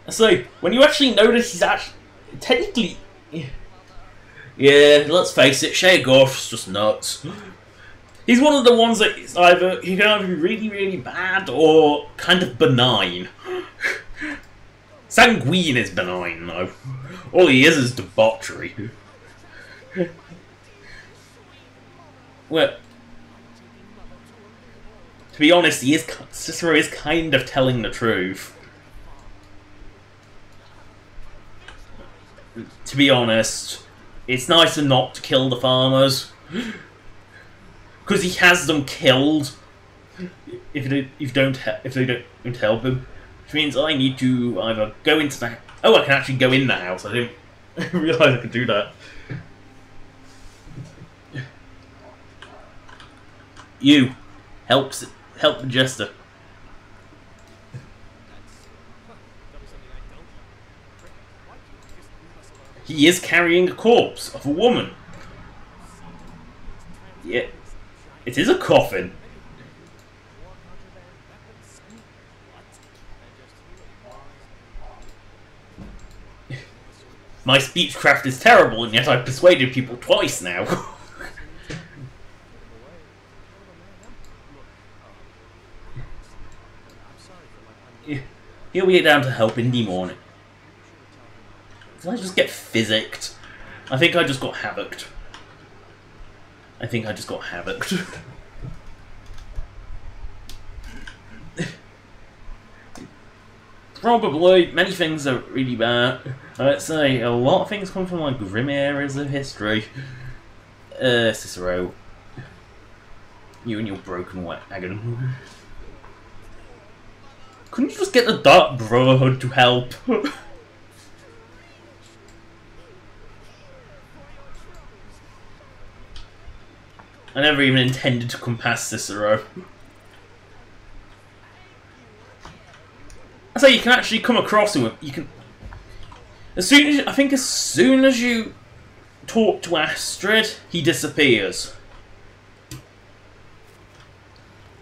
So, when you actually notice he's actually... Technically... Yeah, let's face it, Shea Gorf's just nuts. He's one of the ones that is either... He can either be really, really bad or kind of benign. Sanguine is benign, though. All he is debauchery. Well... To be honest, Cicero is kind of telling the truth. To be honest, it's nicer not to kill the farmers, because he has them killed if they don't help him. Which means I need to either go into the... Oh, I can actually go in the house. I didn't realise I could do that. You help the jester. He is carrying a corpse of a woman. Yeah, it is a coffin. My speechcraft is terrible, and yet I've persuaded people twice now. He'll be down to help in the morning. Did I just get physicked? I think I just got havocked. Probably. Many things are really bad. Let's say a lot of things come from like grim areas of history. Cicero. You and your broken wagon. Couldn't you just get the Dark Brotherhood to help? I never even intended to come past Cicero. I say you can actually come across him. You can, as soon as you talk to Astrid, he disappears.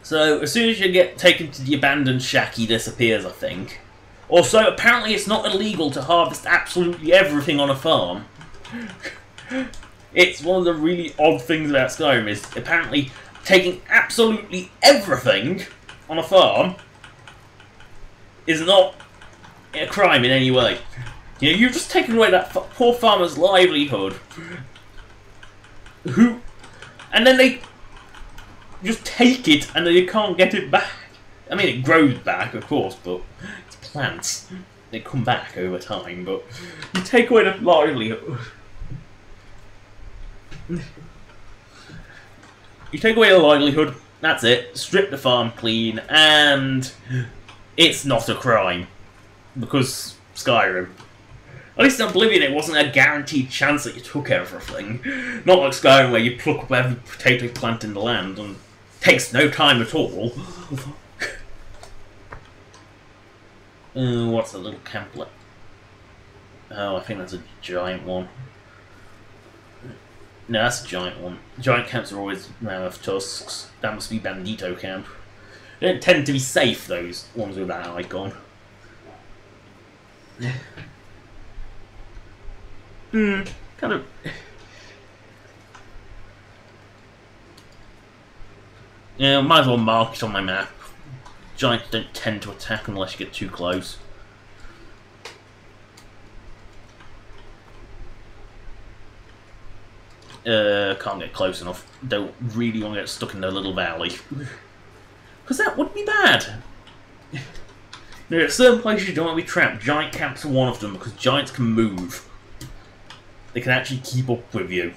So, as soon as you get taken to the abandoned shack, he disappears, I think. Also, apparently it's not illegal to harvest absolutely everything on a farm. It's one of the really odd things about Skyrim is, apparently, taking absolutely everything on a farm is not a crime in any way. You know, you've just taken away that poor farmer's livelihood. And then they just take it and then you can't get it back. I mean, it grows back, of course, but it's plants. They come back over time, but you take away the livelihood. You take away the livelihood, that's it. Strip the farm clean, and it's not a crime. Because Skyrim. At least in Oblivion it wasn't a guaranteed chance that you took everything. Not like Skyrim where you pluck up every potato plant in the land and it takes no time at all. What's a little camplet? Oh, I think that's a giant one. No, that's a giant one. Giant camps are always mammoth tusks. That must be Bandito camp. They don't tend to be safe, those ones with that icon. Kind of. Yeah, might as well mark it on my map. Giants don't tend to attack unless you get too close. Can't get close enough. Don't really want to get stuck in their little valley. Because that would be bad. There are certain places you don't want to be trapped. Giant camps are one of them because giants can move. They can actually keep up with you.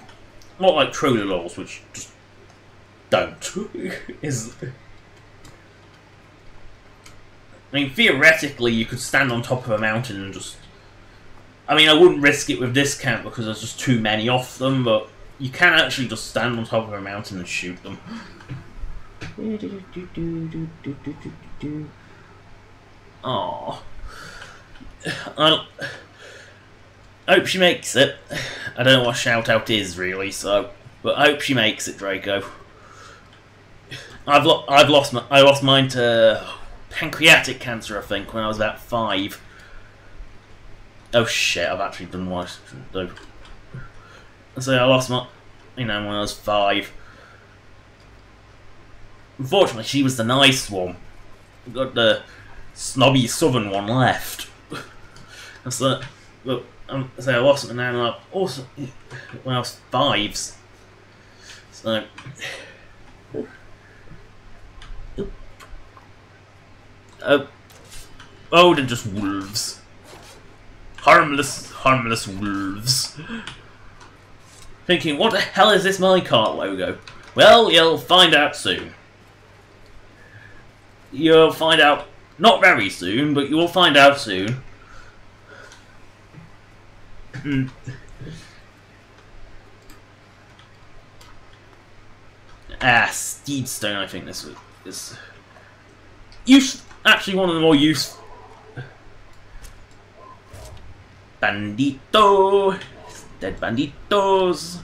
Not like troller lords, which just don't. I mean, theoretically, you could stand on top of a mountain and just... I mean, I wouldn't risk it with this camp because there's just too many of them, but you can actually just stand on top of a mountain and shoot them. Aww. I hope she makes it. I don't know what shout out is really, so but I hope she makes it, Draco. I lost mine to pancreatic cancer, I think, when I was about 5. Oh shit! I've actually done what I shouldn't do. So I lost my, when I was 5. Unfortunately, she was the nice one. We've got the snobby southern one left. So, but so I lost it now, and I also when I was 5. So. Oh, they're just wolves. Harmless wolves. Thinking, what the hell is this minecart logo? Well, you'll find out soon. You'll find out, not very soon, but you will find out soon. Steedstone, I think this is actually one of the more useful. Bandito! Dead banditos!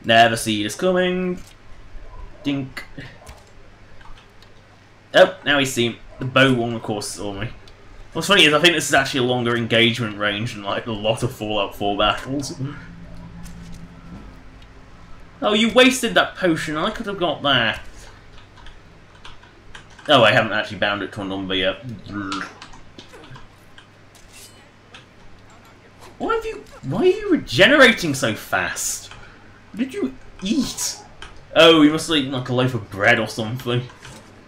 Never see this coming. Dink. Oh, now he's seen the bow one, of course, saw me. What's funny is I think this is actually a longer engagement range than like a lot of Fallout 4 battles. Oh, you wasted that potion. I could have got that. Oh, I haven't actually bound it to a number yet. Why are you regenerating so fast? What did you eat? Oh, you must have eaten like a loaf of bread or something.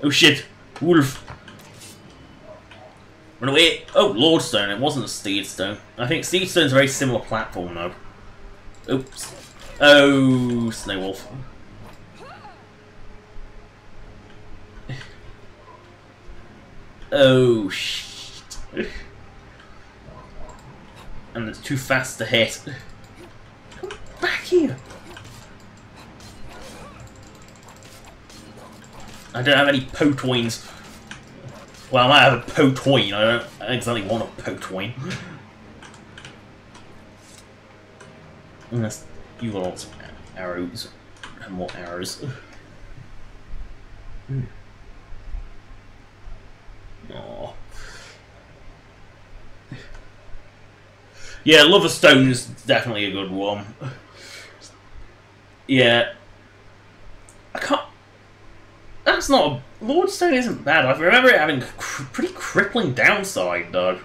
Oh shit, wolf. Run away. Oh, Lordstone, it wasn't a Steedstone. I think Steedstone's a very similar platform though. Oops. Oh, Snow Wolf. Oh shit. And it's too fast to hit. Come back here! I don't have any Potoins. Well, I might have a Potoin. I don't exactly want a Potoin. Unless you got lots of arrows and more arrows. Aww. Yeah, Lover Stone is definitely a good one. Yeah. I can't... That's not... Lordstone isn't bad. I remember it having a pretty crippling downside, though.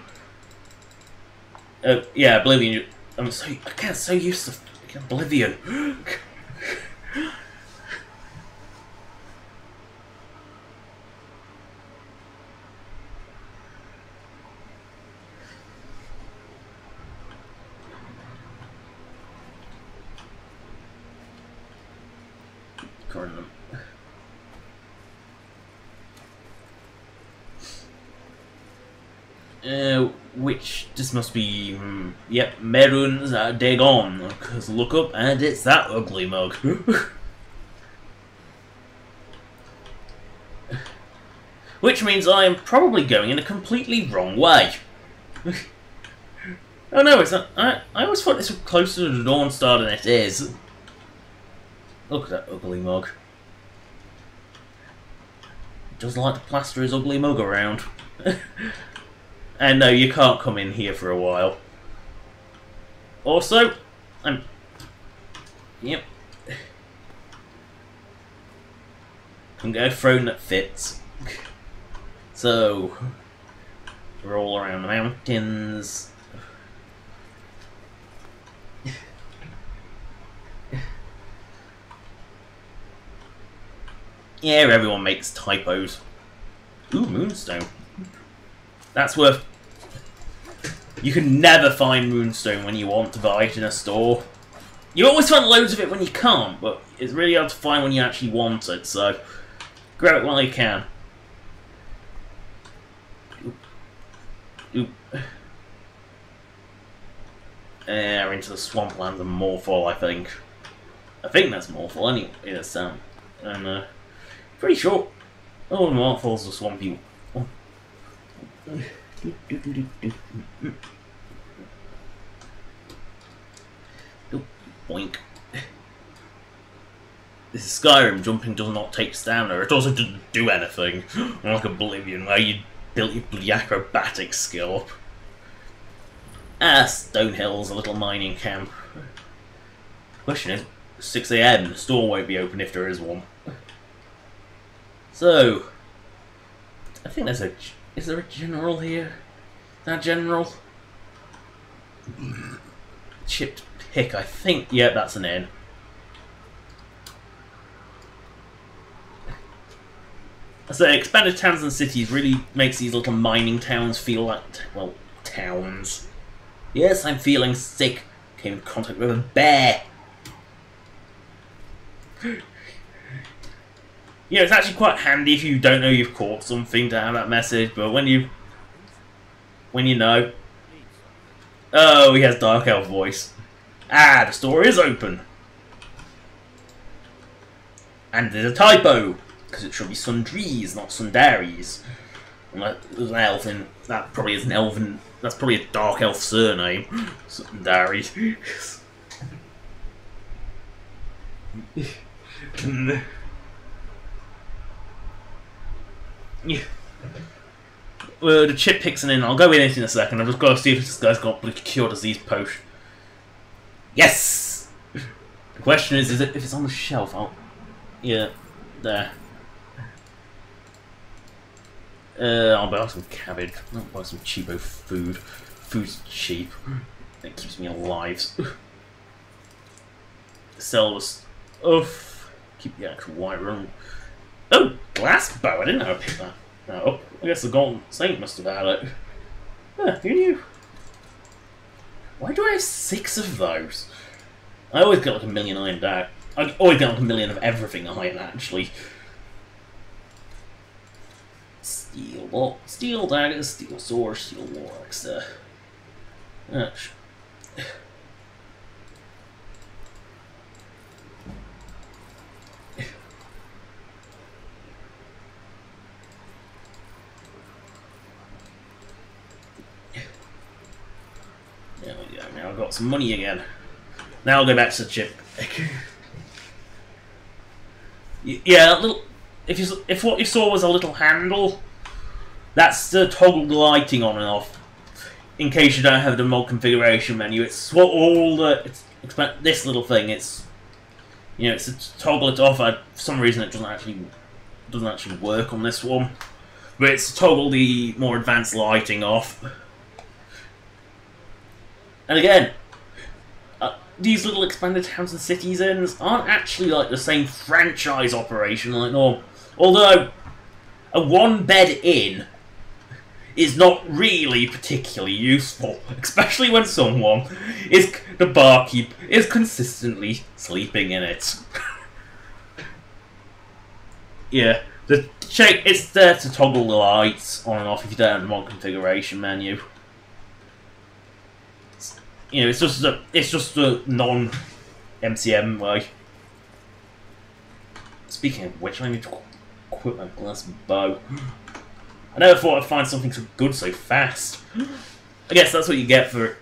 Yeah, Oblivion. I get so used to fucking Oblivion. Which this must be, yep, Merun's Dagon. Because look up and it's that ugly mug. Which means I am probably going in a completely wrong way. Oh no, it's not. I always thought this was closer to the Dawn Star than it is. Look at that ugly mug. Doesn't like to plaster his ugly mug around. And no, you can't come in here for a while. Also, yep. I'm going to throne that fits. So, we're all around the mountains. Yeah, everyone makes typos. Ooh, Moonstone. That's worth... You can never find Moonstone when you want to buy it in a store. You always find loads of it when you can't, but it's really hard to find when you actually want it, so... Grab it while you can. Oop. We're into the swamplands of Morphal, I think. I think that's Morphal, anyway. It's, and, pretty sure all the Morphals are swampy. Oh. Boink. This is Skyrim. Jumping does not take stamina. It also doesn't do anything. Like Oblivion, where you built your bloody acrobatic skill up. Stonehill's a little mining camp. Question is, 6 AM, the store won't be open if there is one. So, I think there's a... Is there a general here? That general? Chipped pick, I think. Yeah, that's an N. So, expanded towns and cities really makes these little mining towns feel like, well, towns. Yes, I'm feeling sick. Came in contact with a bear. Yeah, it's actually quite handy if you don't know you've caught something to have that message, but when you know... Oh, he has Dark Elf voice. The store is open. And there's a typo, because it should be Sundries, not Sundaries. There's an elf in... That probably is an elven... That's probably a Dark Elf surname. Sundaries. Yeah. Well, the chip picks in. I'll go in it in a second. I've just got to see if this guy's got a cure disease potion. Yes! The question is it if it's on the shelf? Yeah, there. I'll buy some cabbage. I'll buy some cheapo food. Food's cheap. It keeps me alive. Sell this. Oof. Keep the actual white room. Oh, glass bow! I didn't know I picked that up. I guess the Golden Saint must have had it. Who knew? Why do I have 6 of those? I always get like a million iron dagger. I always get like a million of everything iron, actually. Steel daggers, steel swords, steel war axe. There we go, now I've got some money again. Now I'll go back to the chip. Yeah, if what you saw was a little handle, that's to toggle the lighting on and off. In case you don't have the mod configuration menu, it's what all the this little thing. It's it's to toggle it off. For some reason, it doesn't actually work on this one, but it's to toggle the more advanced lighting off. And again, these little expanded towns and cities inns aren't actually like the same franchise operation like normal. Although a one-bed inn is not really particularly useful, especially when the barkeep is consistently sleeping in it. Yeah, it's there to toggle the lights on and off if you don't have the mod configuration menu. It's just a non-MCM way. Speaking of which, I need to equip my glass bow. I never thought I'd find something so good so fast. I guess that's what you get for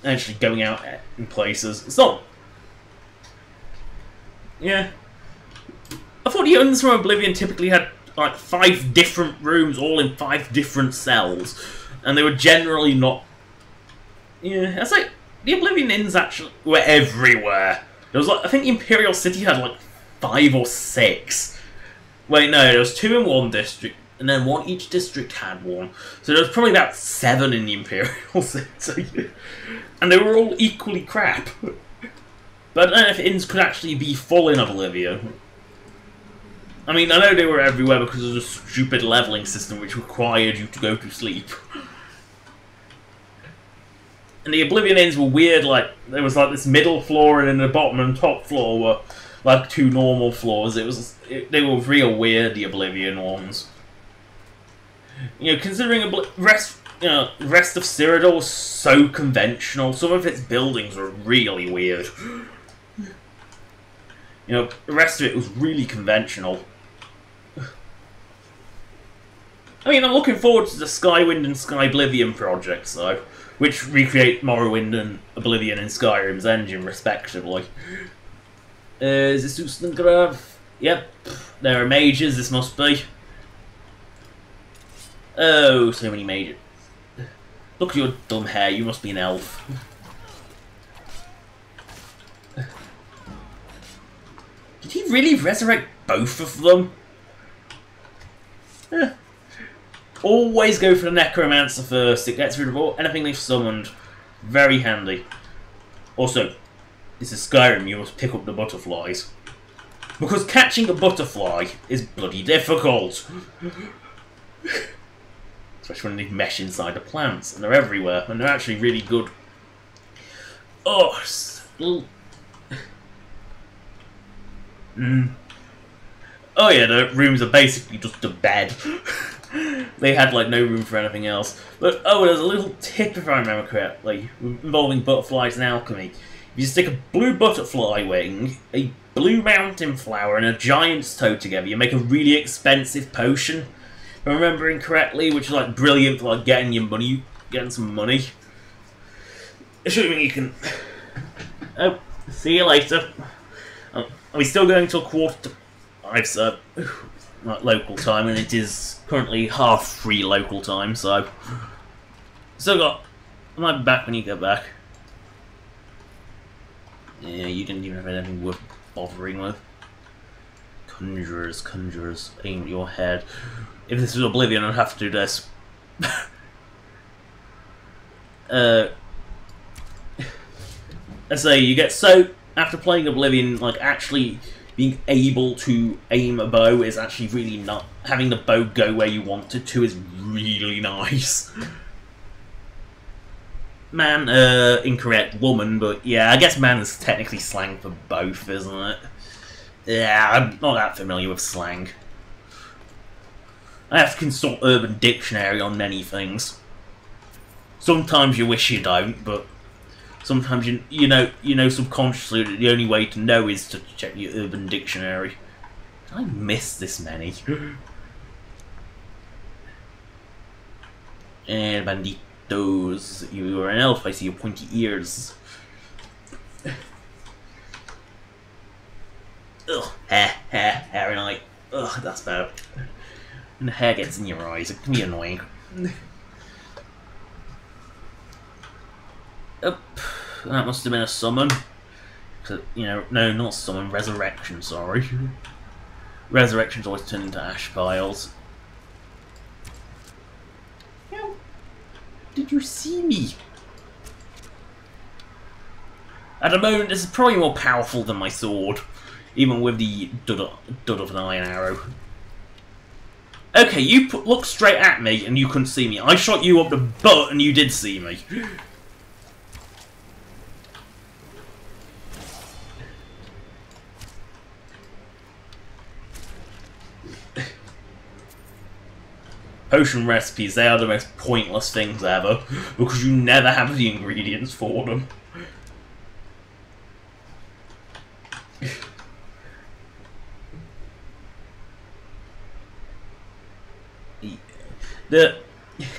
actually going out in places. It's not... Yeah. I thought the inns from Oblivion typically had like 5 different rooms, all in 5 different cells. And they were generally not... Yeah, it's like... The Oblivion inns actually were everywhere. There was like, I think the Imperial City had like 5 or 6. Wait, no, there was 2 in one district, and then each district had one. So there was probably about 7 in the Imperial City. And they were all equally crap. But I don't know if inns could actually be full in Oblivion. I mean, I know they were everywhere because of the stupid leveling system which required you to go to sleep. And the Oblivion inns were weird, like, there was like this middle floor and then the bottom and top floor were like 2 normal floors. They were real weird, the Oblivion ones. Considering rest of Cyrodiil was so conventional, some of its buildings were really weird. The rest of it was really conventional. I mean, I'm looking forward to the Skywind and Skyblivion projects, though, which recreate Morrowind and Oblivion in Skyrim's engine, respectively. Is this Ustengrav? Yep, there are mages, this must be. Oh, so many mages. Look at your dumb hair, you must be an elf. Did he really resurrect both of them? Always go for the Necromancer first. It gets rid of anything they've summoned. Very handy. Also, this is Skyrim, you must pick up the butterflies. Because catching a butterfly is bloody difficult. Especially when they mesh inside the plants, and they're everywhere, and they're actually really good. Oh, Oh yeah, the rooms are basically just a bed. They had like no room for anything else. But there's a little tip if I remember correctly, involving butterflies and alchemy. If you stick a blue butterfly wing, a blue mountain flower, and a giant's toe together, you make a really expensive potion. If I'm remembering correctly, which is like brilliant for like getting some money. Assuming you can. Oh, see you later. Are we still going till 4:45, sir? Like local time, and it is currently 3:30 local time, so I might be back when you get back. Yeah, you didn't even have anything worth bothering with. Conjurers, aim at your head. If this was Oblivion, I'd have to do this. I say, you get so after playing Oblivion, like actually being able to aim a bow is actually really not... Having the bow go where you want it to is really nice. Man, incorrect, woman, but yeah, I guess man is technically slang for both, isn't it? Yeah, I'm not that familiar with slang. I have to consult Urban Dictionary on many things. Sometimes you wish you don't, but sometimes you know subconsciously that the only way to know is to check your Urban Dictionary. Did I miss this many? And banditos, you are an elf. I see your pointy ears. Ugh, hair, and I. Ugh, that's bad. When the hair gets in your eyes, it can be annoying. That must have been a summon. You know, no, not summon, resurrection, sorry. Resurrections always turn into ash piles. How did you see me? At the moment, this is probably more powerful than my sword, even with the dud of an iron arrow. Okay, you looked straight at me and you couldn't see me. I shot you up the butt and you did see me. Potion recipes, they are the most pointless things ever, because you never have the ingredients for them.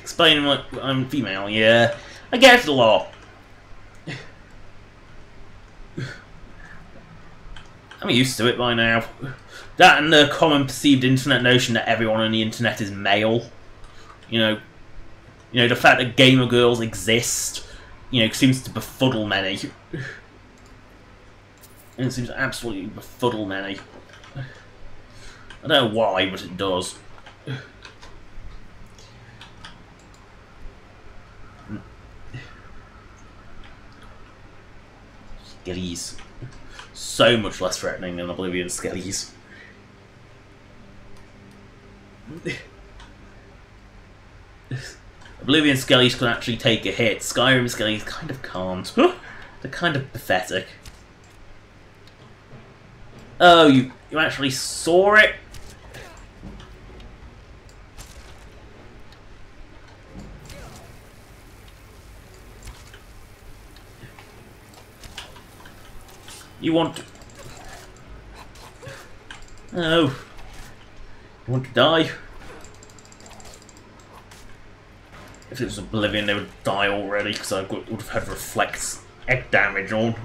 Explaining like I'm female, yeah, I get it a lot. I'm used to it by now. That and the common perceived internet notion that everyone on the internet is male. You know, the fact that gamer girls exist, seems to befuddle many. It seems to absolutely befuddle many. I don't know why, but it does. Skellies. So much less threatening than Oblivion Skellies. Oblivion Skellies can actually take a hit. Skyrim Skellies kind of can't. They're kind of pathetic. Oh, you actually saw it? You want to... Oh. You want to die? If it was Oblivion, they would die already, because I would have had reflects egg damage on.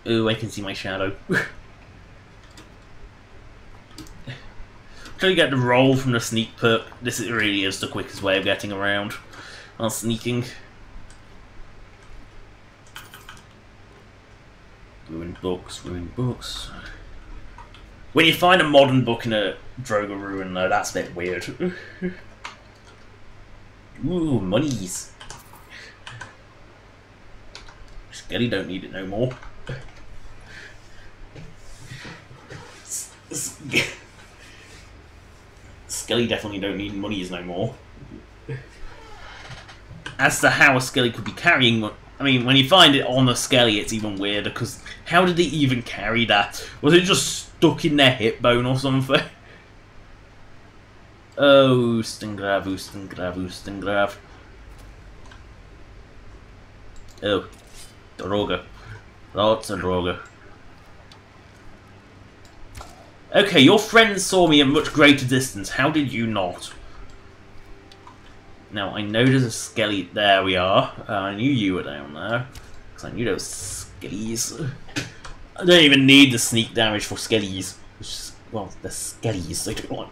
Ooh, I can see my shadow. Until you get the roll from the sneak perk, this really is the quickest way of getting around while sneaking. Ruined books, ruined books. When you find a modern book in a Droga ruin, though, that's a bit weird. Ooh, monies. Skelly don't need it no more. Skelly definitely don't need monies no more. As to how a Skelly could be carrying... I mean, when you find it on a Skelly, it's even weirder, because how did they even carry that? Was it just stuck in their hip bone or something? Oh, Stingrav, Stingrav, Stingrav. Oh, Droga. Lots of Droga. Okay, your friends saw me at much greater distance. How did you not? Now, I know there's a Skelly. There we are. I knew you were down there. Because I knew those Skellies. I don't even need the sneak damage for Skellies. Well, the Skellies. They don't want.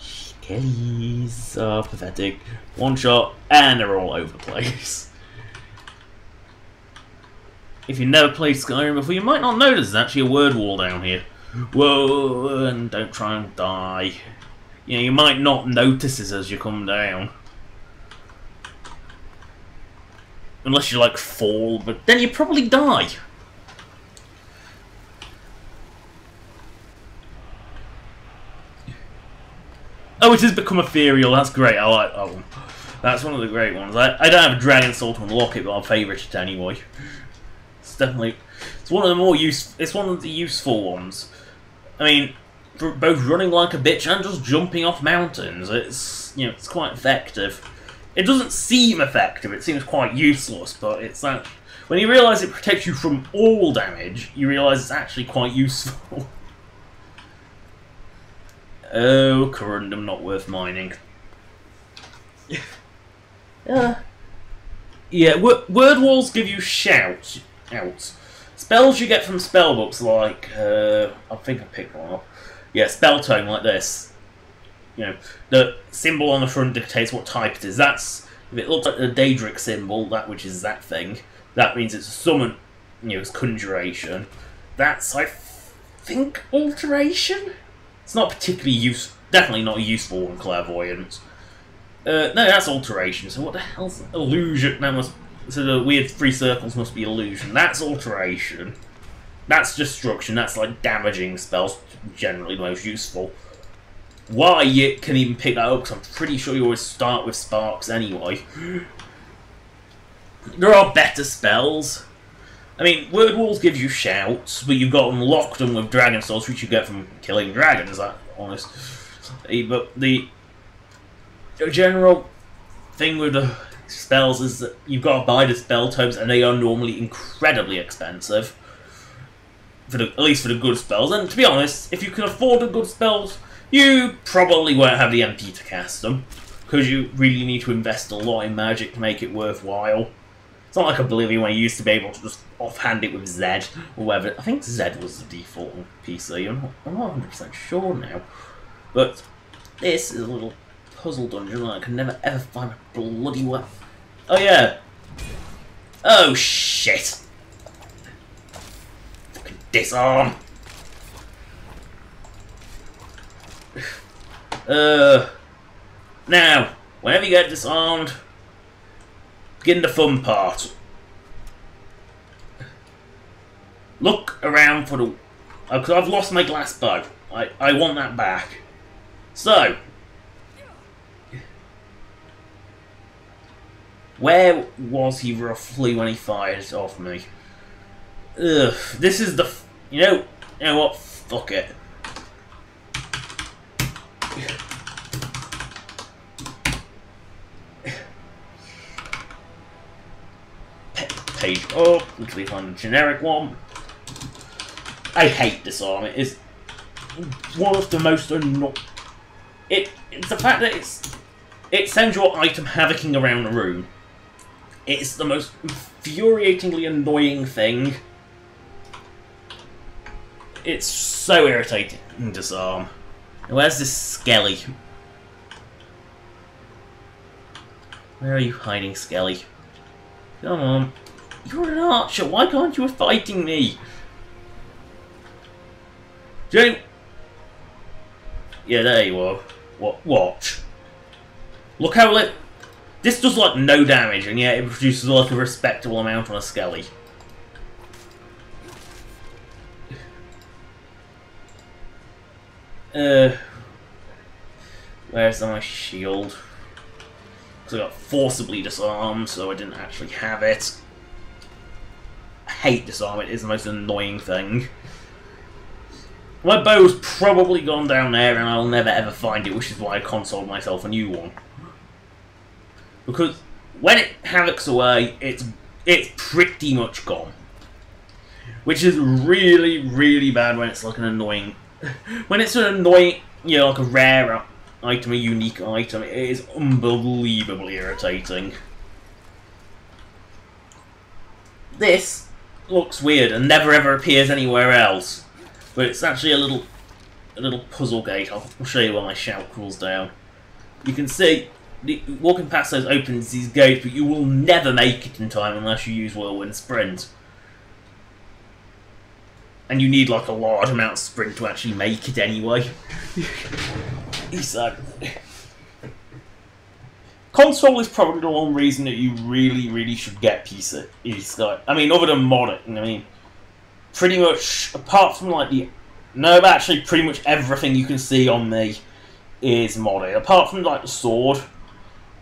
Skellies are pathetic. One shot, and they're all over the place. If you never played Skyrim before, you might not know there's actually a word wall down here. Whoa, and don't try and die. You know, you might not notice this as you come down. Unless you, like, fall, but then you probably die. Oh, it has become ethereal, that's great, I like that one. That's one of the great ones. I don't have a Dragon Soul to unlock it, but I'll favourite it anyway. It's definitely... It's one of the more it's one of the useful ones. I mean, for both running like a bitch and just jumping off mountains, it's, you know, it's quite effective. It doesn't seem effective, it seems quite useless, but it's that... When you realise it protects you from all damage, you realise it's actually quite useful. Oh, corundum not worth mining. Yeah, word walls give you shouts. Spells you get from spellbooks like, I think I picked one up. Yeah, spell tone like this. You know, the symbol on the front dictates what type it is. That's, if it looks like the Daedric symbol, that which is that thing, that means it's a summon, you know, it's conjuration. That's, I think, alteration? It's not particularly definitely not useful in clairvoyance. No, that's alteration, so what the hell's illusion? So the weird 3 circles must be illusion. That's alteration. That's destruction, that's like damaging spells, generally the most useful. Why you can even pick that up, because I'm pretty sure you always start with sparks anyway. There are better spells. I mean, word walls give you shouts, but you've got unlocked them with dragon swords, which you get from killing dragons, that's honest. But the general thing with the spells is that you've got to buy the spell tomes, and they are normally incredibly expensive. At least for the good spells. And to be honest, if you can afford the good spells, you probably won't have the MP to cast them, because you really need to invest a lot in magic to make it worthwhile. It's not like Oblivion where you used to be able to just offhand it with Z, or whatever. I think Z was the default on PC, I'm not 100% sure now. But this is a little puzzle dungeon and I can never ever find a bloody way. Oh yeah. Oh shit. Fucking disarm. Now, whenever you get disarmed, begin the fun part. Look around for the... because I've lost my glass bow. I want that back. So, where was he roughly when he fired it off me? Ugh, this is the... You know what? Fuck it. Page up until we find a generic one. I hate disarm. It is one of the most annoying. It's the fact that it sends your item havocing around the room. It's the most infuriatingly annoying thing. It's so irritating. Disarm. Where's this Skelly? Where are you hiding, Skelly? Come on. You're an archer, why can't you be fighting me? Jane! Yeah, there you are. Watch. Look how this does like no damage, and yet it produces like a respectable amount on a Skelly. Where's my shield? Because I got forcibly disarmed, so I didn't actually have it. I hate disarm, it is the most annoying thing. My bow's probably gone down there and I'll never ever find it, which is why I consoled myself a new one. Because when it havocs away, it's pretty much gone. Which is really, really bad when it's like an annoying... When it's an annoying, you know, like a rare item, a unique item, it is unbelievably irritating. This looks weird and never ever appears anywhere else. But it's actually a little puzzle gate. I'll show you when my shout crawls down. You can see, walking past those opens these gates, but you will never make it in time unless you use Whirlwind Sprint. And you need like a large amount of sprint to actually make it anyway. So, console is probably the one reason that you really, really should get PC. I mean, other than modding, I mean, pretty much, apart from like actually pretty much everything you can see on me is modded. Apart from like the sword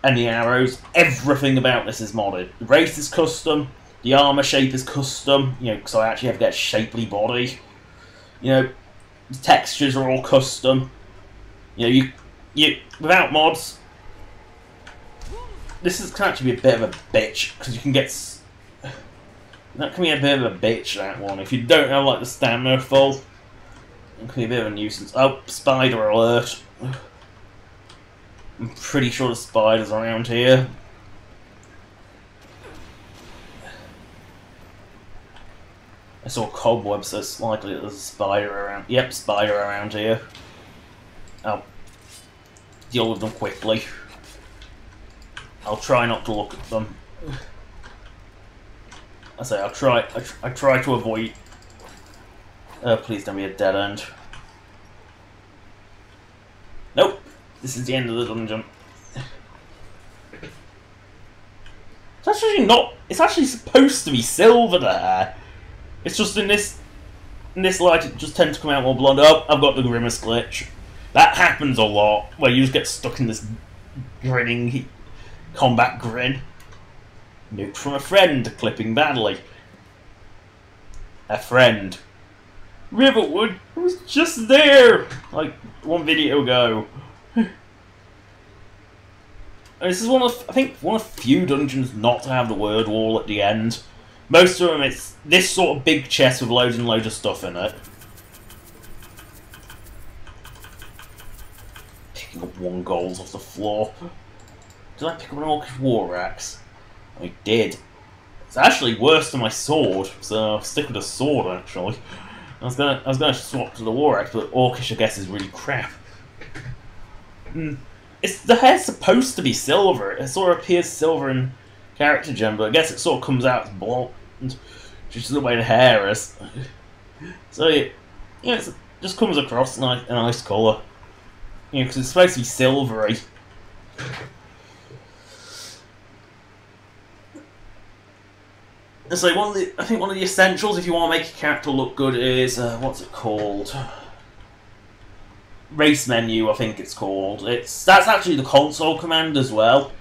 and the arrows, everything about this is modded. The race is custom, the armor shape is custom, you know, because I actually have to get a shapely body. You know, the textures are all custom. You know, you without mods, this can actually be a bit of a bitch, because you can get... That can be a bit of a bitch, that one. If you don't have, like, the stamina full, it can be a bit of a nuisance. Oh, spider alert. I'm pretty sure the spider's around here. I saw cobwebs, so it's likely there's a spider around. Yep, spider around here. I'll deal with them quickly. I'll try not to look at them. I say I'll try. I try to avoid. Please don't be a dead end. Nope. This is the end of the dungeon. It's actually not. It's actually supposed to be silver there. It's just in this light, it just tends to come out more blonde. Oh, I've got the grimace glitch. That happens a lot, where you just get stuck in this grinning combat grin. Note from a friend, clipping badly. A friend. Riverwood was just there, like one video ago. This is I think one of the few dungeons not to have the word wall at the end. Most of them, it's this sort of big chest with loads and loads of stuff in it. Picking up 1 gold off the floor. Did I pick up an orcish war axe? I did. It's actually worse than my sword, so I'll stick with the sword actually. I was gonna swap to the war axe, but orcish I guess is really crap. The hair's supposed to be silver. It sort of appears silver in character gem, but I guess it sort of comes out as blonde, just the way the hair is. So it just comes across a nice colour. You know, because it's supposed to be silvery. So I think one of the essentials if you want to make a character look good is what's it called? Race menu, I think it's called. That's actually the console command as well.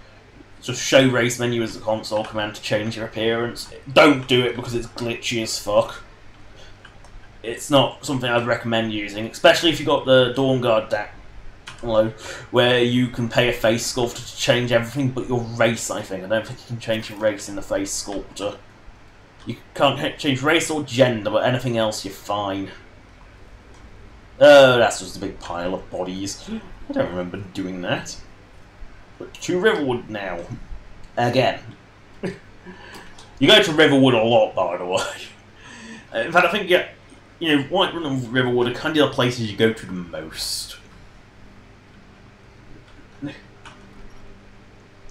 Just show race menu as the console command to change your appearance. Don't do it because it's glitchy as fuck. It's not something I'd recommend using, especially if you've got the Dawn Guard download, where you can pay a face sculptor to change everything but your race, I think. I don't think you can change your race in the face sculptor. You can't change race or gender, but anything else you're fine. That's just a big pile of bodies. I don't remember doing that. But to Riverwood now. Again. You go to Riverwood a lot, by the way. In fact, I think, you know, Whiterun and Riverwood are kind of the places you go to the most.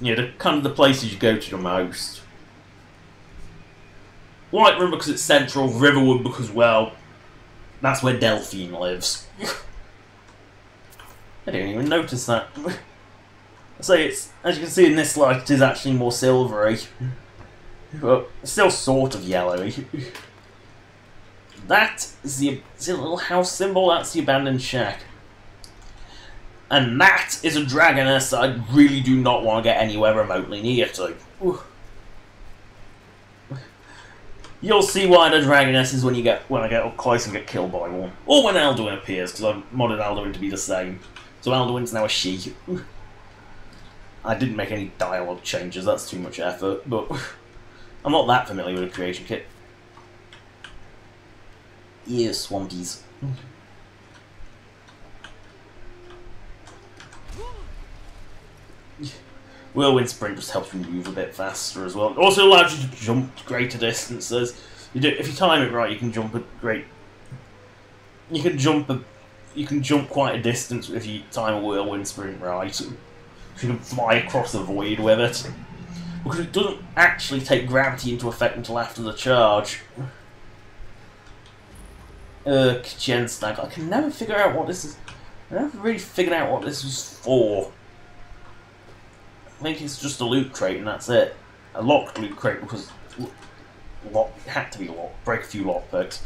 Yeah, they're kind of the places you go to the most. Whiterun because it's central, Riverwood because, well, that's where Delphine lives. I didn't even notice that. So it's, as you can see in this light, it is actually more silvery. But still sort of yellowy. That is the little house symbol, that's the abandoned shack. And that is a dragoness I really do not want to get anywhere remotely near to. You'll see why the dragoness is when I get up close and get killed by one. Or when Alduin appears, because I've modded Alduin to be the same. So Alduin's now a she. I didn't make any dialogue changes, that's too much effort, but I'm not that familiar with the creation kit. Yeah, swampies. Whirlwind Sprint just helps you move a bit faster as well. It also allows you to jump to greater distances. If you time it right, you can jump You can jump quite a distance if you time a Whirlwind Sprint right. You can fly across the void with it. Because it doesn't actually take gravity into effect until after the charge. Gen Snag. I can never figure out what this is. I never really figured out what this was for. I think it's just a loot crate and that's it. A locked loot crate because it had to be locked. Break a few lockpicks.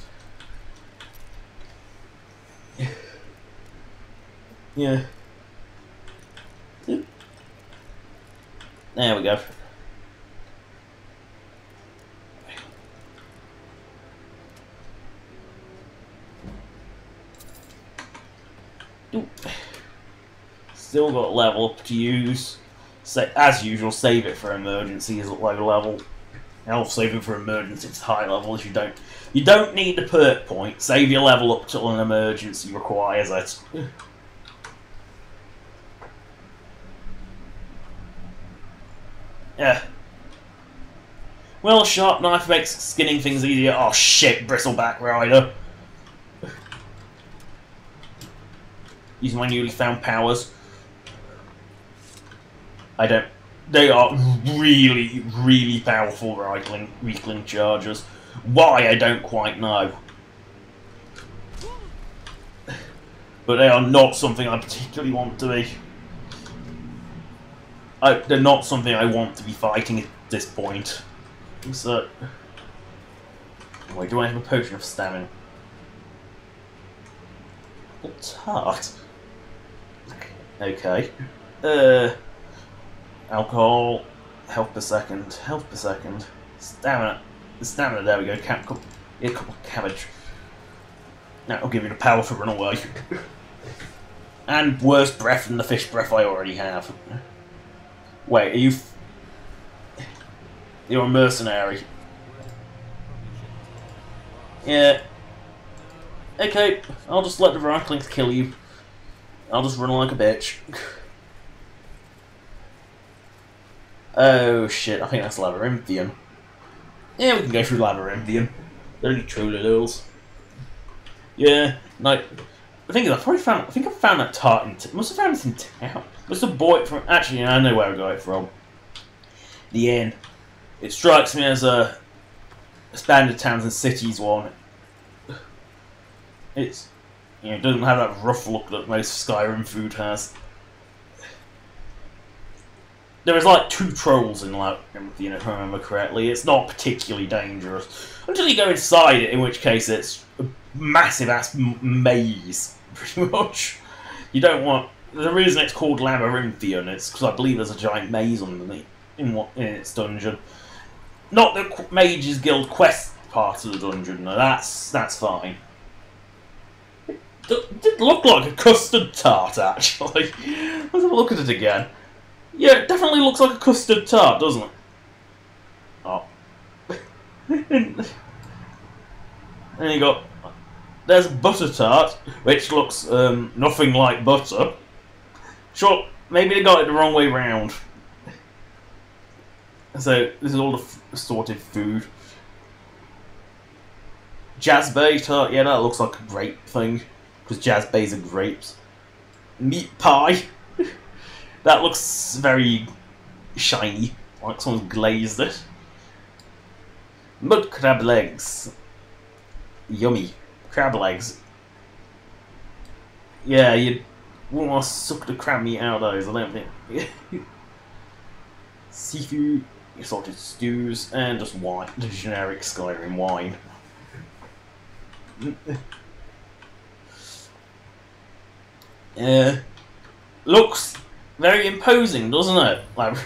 Yeah. There we go. Still got level up to use. As usual, save it for emergencies at low level. I'll save it for emergency at high level if you don't. You don't need the perk point. Save your level up till an emergency requires it. Yeah. Well, a sharp knife makes skinning things easier. Oh shit, bristleback rider. Using my newly found powers. I don't... They are really, really powerful weakling chargers. Why, I don't quite know. But they are not something I particularly want to be. They're not something I want to be fighting at this point. So... Wait, do I have a potion of stamina? What's tart? Okay. Alcohol. Health per second. Health per second. Stamina. Stamina, there we go. Yeah, a couple of cabbage. Now I'll give you the power to run away. And worse breath than the fish breath I already have. Wait, are you... You're a mercenary. Yeah. Okay, I'll just let the Reiklings kill you. I'll just run like a bitch. Oh shit, I think that's Labyrinthian. Yeah, we can go through Labyrinthian. They're only Trollolils. Yeah, like... I think I found that tart in... Must have found it in town. Must have bought it from... Actually, I know where I got it from. The inn. It strikes me as a standard towns and cities one. It's... You know, it doesn't have that rough look that most Skyrim food has. There is like 2 trolls in Labyrinthian, if I remember correctly. It's not particularly dangerous. Until you go inside it, in which case it's a massive ass maze, pretty much. You don't want... The reason it's called Labyrinthian is because I believe there's a giant maze underneath in its dungeon. Not the Mages Guild quest part of the dungeon, no, that's fine. It did look like a custard tart, actually. Let's have a look at it again. Yeah, it definitely looks like a custard tart, doesn't it? Oh. And you got... There's butter tart, which looks nothing like butter. Sure, maybe they got it the wrong way round. So, this is all the assorted food. Jazbay tart, yeah, that looks like a grape thing. Because Jazbays are grapes. Meat pie. That looks very shiny, like someone's glazed it. Mud crab legs. Yummy. Crab legs. Yeah, you wouldn't want to suck the crab meat out of those, I don't think. Seafood, assorted stews, and just wine. The generic Skyrim wine. Looks very imposing, doesn't it? Like,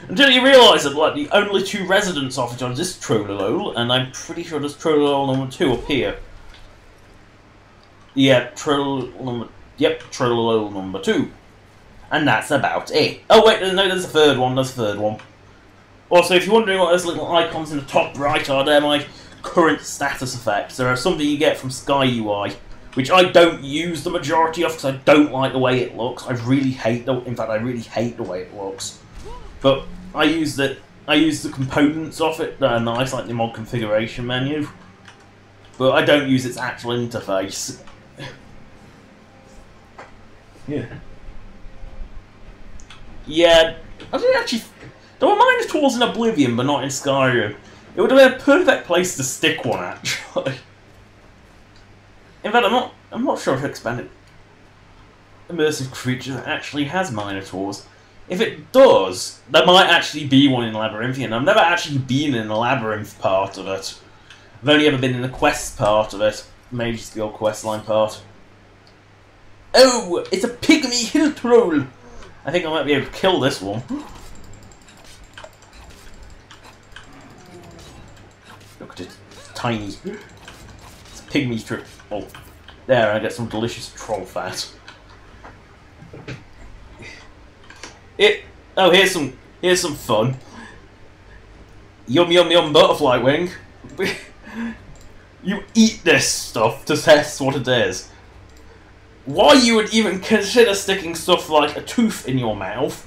until you realise that like the only 2 residents of it are this Trollolol, and I'm pretty sure there's Trollolol number 2 up here. Yeah, Trollolol number 2. And that's about it. Oh wait, no, there's a third one, Also, if you're wondering what those little icons in the top right are, they're my current status effects. There are something you get from Sky UI, which I don't use the majority of because I don't like the way it looks. I really hate the way it looks. But I use the components of it that are nice, like the mod configuration menu. But I don't use its actual interface. Yeah. Yeah, I didn't actually... There were Minotaurs in Oblivion, but not in Skyrim. It would have been a perfect place to stick one, actually. In fact, I'm not sure if Expanded Immersive Creature actually has Minotaurs. If it does, there might actually be one in Labyrinthian. I've never actually been in the Labyrinth part of it. I've only ever been in the quest part of it. Mage's Guild questline part. Oh, it's a pygmy hill troll! I think I might be able to kill this one. Look at it. It's tiny. It's a pygmy troll. Oh, there, I get some delicious troll fat. Oh, here's some fun. Yum yum yum butterfly wing. You eat this stuff to test what it is. Why you would even consider sticking stuff like a tooth in your mouth,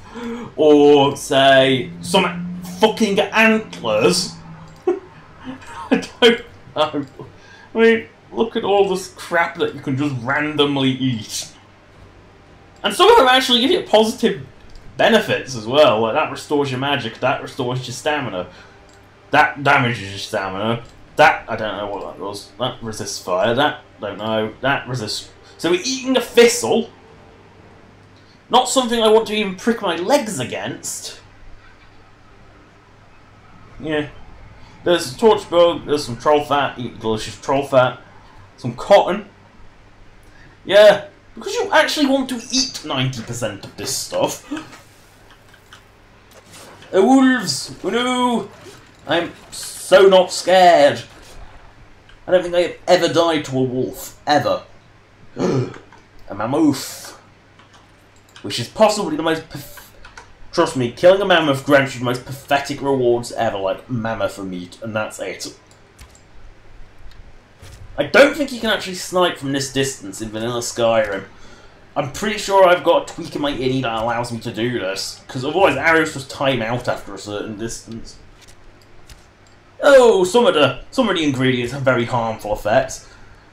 or say some fucking antlers, I don't know. I mean, look at all this crap that you can just randomly eat. And some of them actually give you positive benefits as well. Like, that restores your magic, that restores your stamina. That damages your stamina. That, I don't know what that does. That resists fire. That, don't know. That resists... So we're eating a thistle. Not something I want to even prick my legs against. Yeah. There's a torch bug, there's some troll fat, eat delicious troll fat. Some cotton. Yeah. Because you actually want to eat 90% of this stuff. The wolves! Oh no! I'm so not scared. I don't think I've ever died to a wolf. Ever. A mammoth. Which is possibly the most... Trust me, killing a mammoth grants you the most pathetic rewards ever, like mammoth meat, and that's it. I don't think you can actually snipe from this distance in vanilla Skyrim. I'm pretty sure I've got a tweak in my innie that allows me to do this, because otherwise arrows just time out after a certain distance. Oh, some of the ingredients have very harmful effects.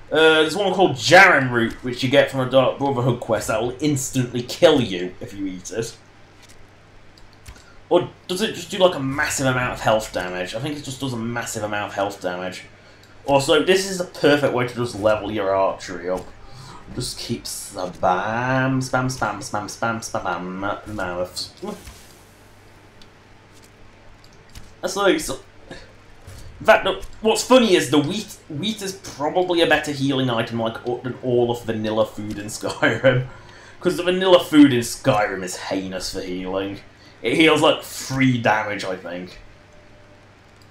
There's one called Jaren Root, which you get from a Dark Brotherhood quest that will instantly kill you if you eat it. Or does it just do like a massive amount of health damage? I think it just does a massive amount of health damage. Also, this is the perfect way to just level your archery up. Just keep spam, spam, spam, spam, spam, spam, mouths. That's like... In fact, what's funny is the wheat. Wheat is probably a better healing item than all of vanilla food in Skyrim. Because the vanilla food in Skyrim is heinous for healing. It heals like 3 damage, I think.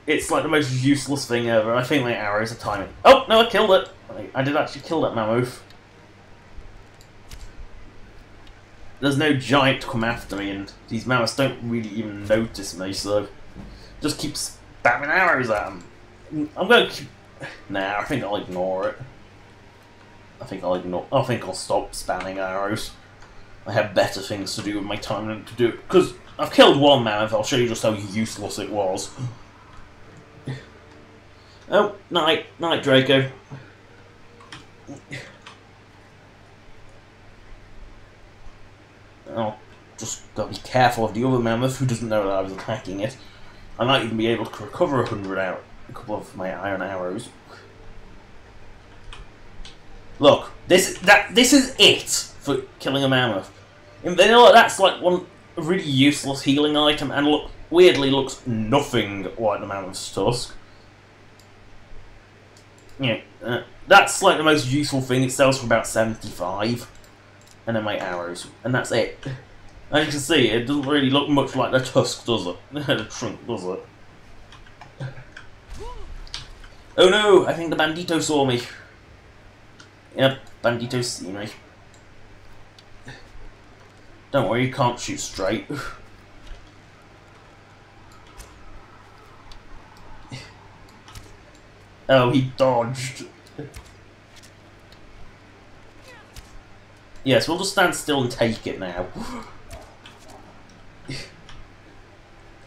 It's like the most useless thing ever. I think my arrows are timing. Oh, no, I killed it. I did actually kill that mammoth. There's no giant to come after me, and these mammoths don't really even notice me, so... Just keep spamming arrows at them. I'm going to keep... Nah, I think I'll ignore it. I think I'll stop spamming arrows. I have better things to do with my time than to do it. Because I've killed one mammoth, I'll show you just how useless it was. Oh, night, Draco. I'll just gotta be careful of the other mammoth who doesn't know that I was attacking it. I might even be able to recover a couple of my iron arrows. Look, this is it for killing a mammoth. In vanilla, that's like one really useless healing item, and look, weirdly looks nothing like the mammoth's tusk. Yeah, that's like the most useful thing. It sells for about 75, and then my arrows, and that's it. As you can see, it doesn't really look much like the tusk, does it? The trunk, does it? Oh no! I think the bandito saw me. Yep, bandito see me. Don't worry, you can't shoot straight. Oh, he dodged. Yes, we'll just stand still and take it now.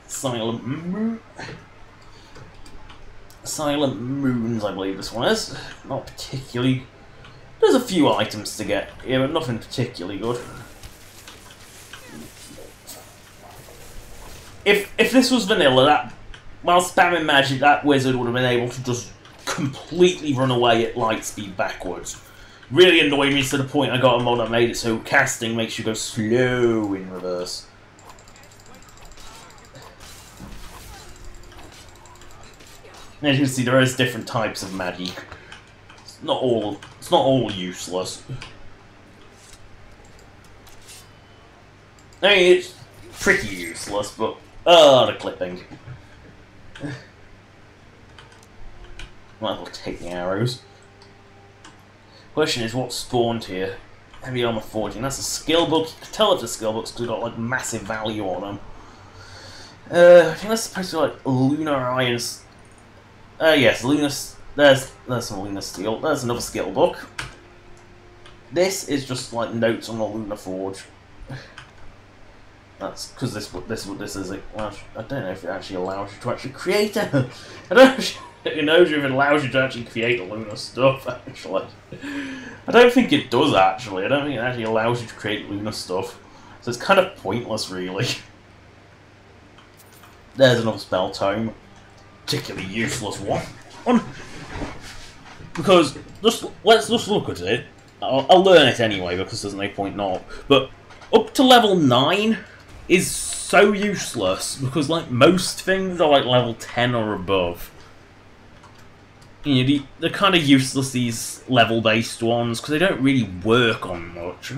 Silent Moons, I believe this one is. Not particularly... There's a few items to get here, but nothing particularly good. If this was vanilla, that while spamming magic, that wizard would have been able to just completely run away at light speed backwards. Really annoyed me to the point I got a mod that made it so casting makes you go slow in reverse. As you can see, there is different types of magic. It's not all useless. I mean, it's pretty useless, but the clipping. Might as well take the arrows. Question is, what spawned here? Heavy armor forging. That's a skill book. You can tell it's a skill book because we've got like massive value on them. I think that's supposed to be like lunar iron. Yes, lunar. There's some lunar steel. There's another skill book. This is just like notes on the lunar forge. That's because this is. Well, I don't know if it actually allows you to actually create it. I don't know. It knows you if it allows you to actually create the lunar stuff, actually. I don't think it does, actually. I don't think it actually allows you to create lunar stuff. So it's kind of pointless, really. There's another spell tome. Particularly useless one. Because, let's just look at it. I'll learn it anyway, because there's no point not. But up to level 9 is so useless, because like most things are like level 10 or above. You know, they're kind of useless, these level-based ones, because they don't really work on much.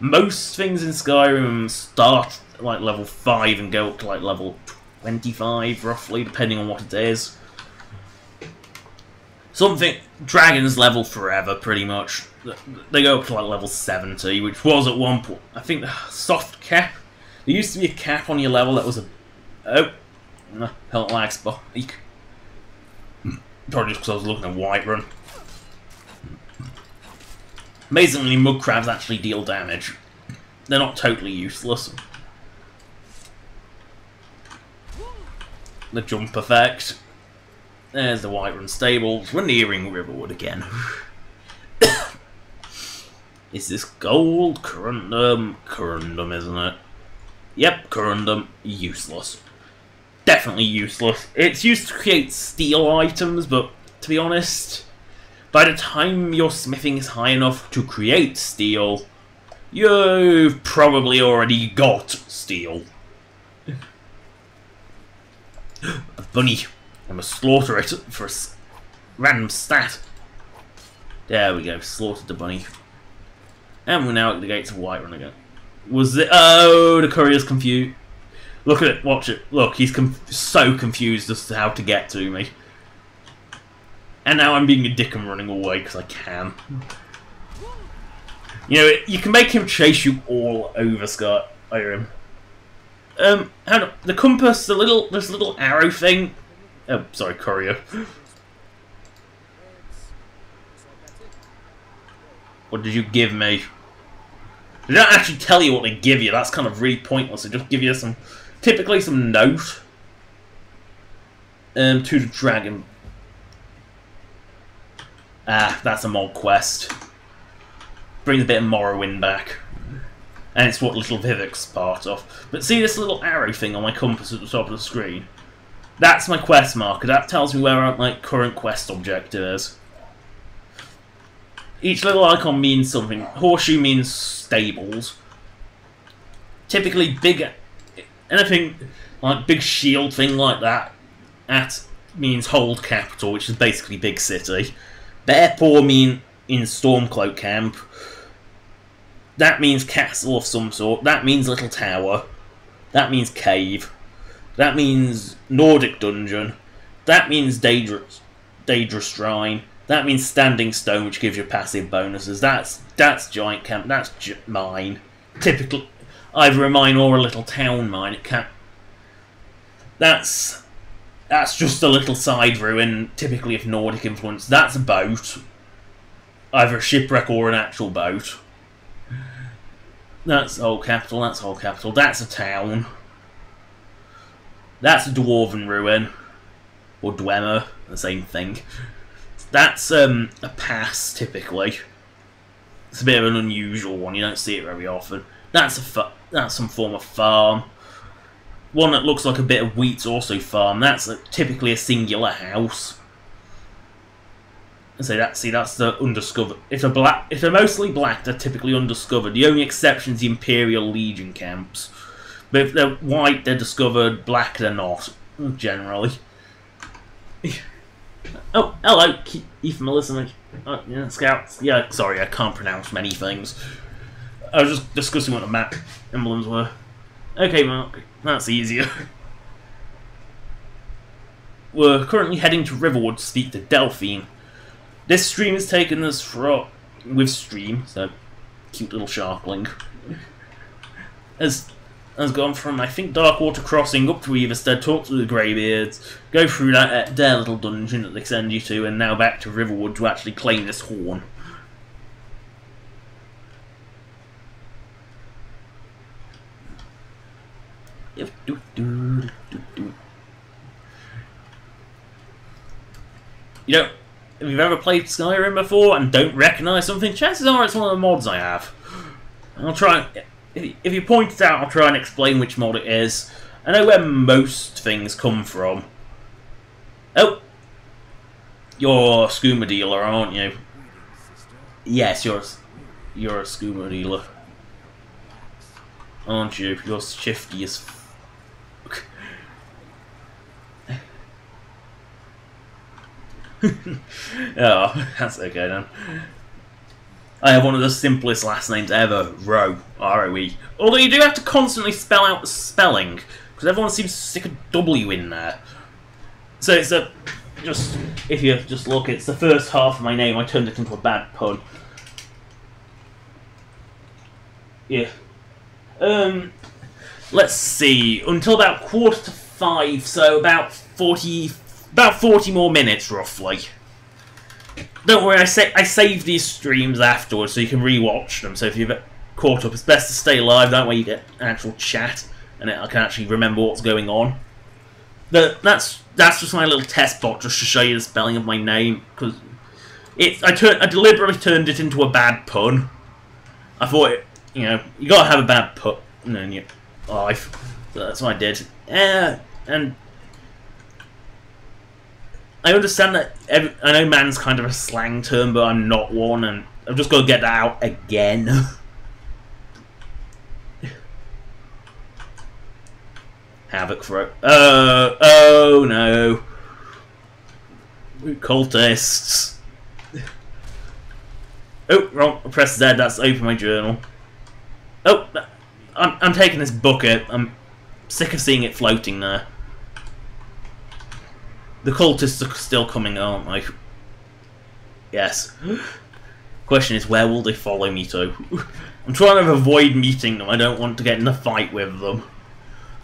Most things in Skyrim start at like level 5 and go up to like level 25, roughly, depending on what it is. Something... Dragons level forever, pretty much. They go up to like level 70, which was at one point... I think soft cap. There used to be a cap on your level that was a... Oh. No, hell lag spike. Probably just because I was looking at Whiterun. Amazingly, mud crabs actually deal damage. They're not totally useless. The jump effect. There's the Whiterun stables. We're nearing Riverwood again. Is this gold? Corundum? Corundum, isn't it? Yep, Corundum. Useless. Definitely useless. It's used to create steel items, but to be honest, by the time your smithing is high enough to create steel, you've probably already got steel. A bunny. I must slaughter it for a random stat. There we go, slaughtered the bunny. And we're now at the gates of Whiterun again. Was it? Oh, the courier's confused. Look at it, watch it. Look, he's so confused as to how to get to me. And now I'm being a dick and running away because I can. You know, you can make him chase you all over Skyrim. Hold on. The compass, this little arrow thing. Oh, sorry, courier. What did you give me? They don't actually tell you what they give you. That's kind of really pointless. They just give you some, typically some note. To the dragon. Ah, that's a mod quest. Brings a bit of Morrowind back. And it's what Little Vivek's part of. But see this little arrow thing on my compass at the top of the screen? That's my quest marker. That tells me where my current quest objective is. Each little icon means something. Horseshoe means stables. Typically big... anything like big shield thing like that. That means hold capital, which is basically big city. Bear paw mean in Stormcloak camp. That means castle of some sort. That means little tower. That means cave. That means Nordic dungeon. That means Daedrus shrine. That means standing stone, which gives you passive bonuses. That's giant camp. That's mine. Typically, either a mine or a little town mine. It can't. That's just a little side ruin, typically of Nordic influence. That's a boat. Either a shipwreck or an actual boat. That's whole capital, that's whole capital. That's a town. That's a dwarven ruin. Or Dwemer, the same thing. That's a pass, typically. It's a bit of an unusual one, you don't see it very often. That's some form of farm. One that looks like a bit of wheat's also farm. That's typically a singular house. So that's the undiscovered. If they're mostly black, they're typically undiscovered. The only exception is the Imperial Legion camps. But if they're white, they're discovered. Black, they're not. Generally. Oh, hello, Keith Melissa. Yeah, Scouts. Yeah, sorry, I can't pronounce many things. I was just discussing what the map emblems were. Okay, Mark, that's easier. We're currently heading to Riverwood to speak to Delphine. This stream is taken as with stream, so cute little sharkling. Has gone from, I think, Darkwater Crossing up to Everstead, talk to the Greybeards, go through their little dungeon that they send you to, and now back to Riverwood to actually claim this horn. you don't, if you've ever played Skyrim before and don't recognise something, chances are it's one of the mods I have. And I'll try, if you point it out, I'll try and explain which mod it is. I know where most things come from. Oh! You're a scuba dealer, aren't you? Yes, you're a scuba dealer. Aren't you? You're shifty as fuck. Oh, that's okay then. I have one of the simplest last names ever, Roe, R-O-E. Although you do have to constantly spell out the spelling, because everyone seems to stick a W in there. So it's a... just... if you just look, it's the first half of my name, I turned it into a bad pun. Yeah. Let's see, until about 4:45, so about 40 more minutes, roughly. Don't worry, I save these streams afterwards so you can re-watch them, so if you've caught up, it's best to stay live, that way you get an actual chat, and I can actually remember what's going on. That's just my little test bot, just to show you the spelling of my name, because I deliberately turned it into a bad pun. I thought, you know, you gotta have a bad pun in your life, so that's what I did. And I understand that, I know man's kind of a slang term, but I'm not one, and I've just got to get that out again. Havoc throw. Oh no. Cultists. Oh, wrong. I pressed Z, that's open my journal. Oh, I'm taking this bucket. I'm sick of seeing it floating there. The cultists are still coming, aren't they? Yes. Question is, where will they follow me to? I'm trying to avoid meeting them. I don't want to get in a fight with them.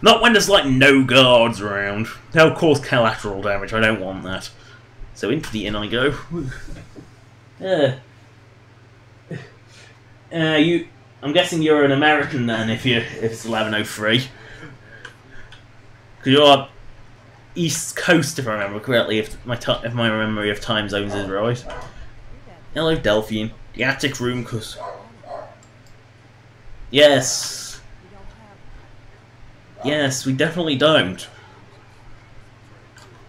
Not when there's, like, no guards around. They'll cause collateral damage. I don't want that. So into the inn I go. I'm guessing you're an American then, if it's 11:03. Because you're East Coast, if I remember correctly, if my memory of time zones is right. Hello, Delphine. The attic room, cause... Yes. Yes, we definitely don't.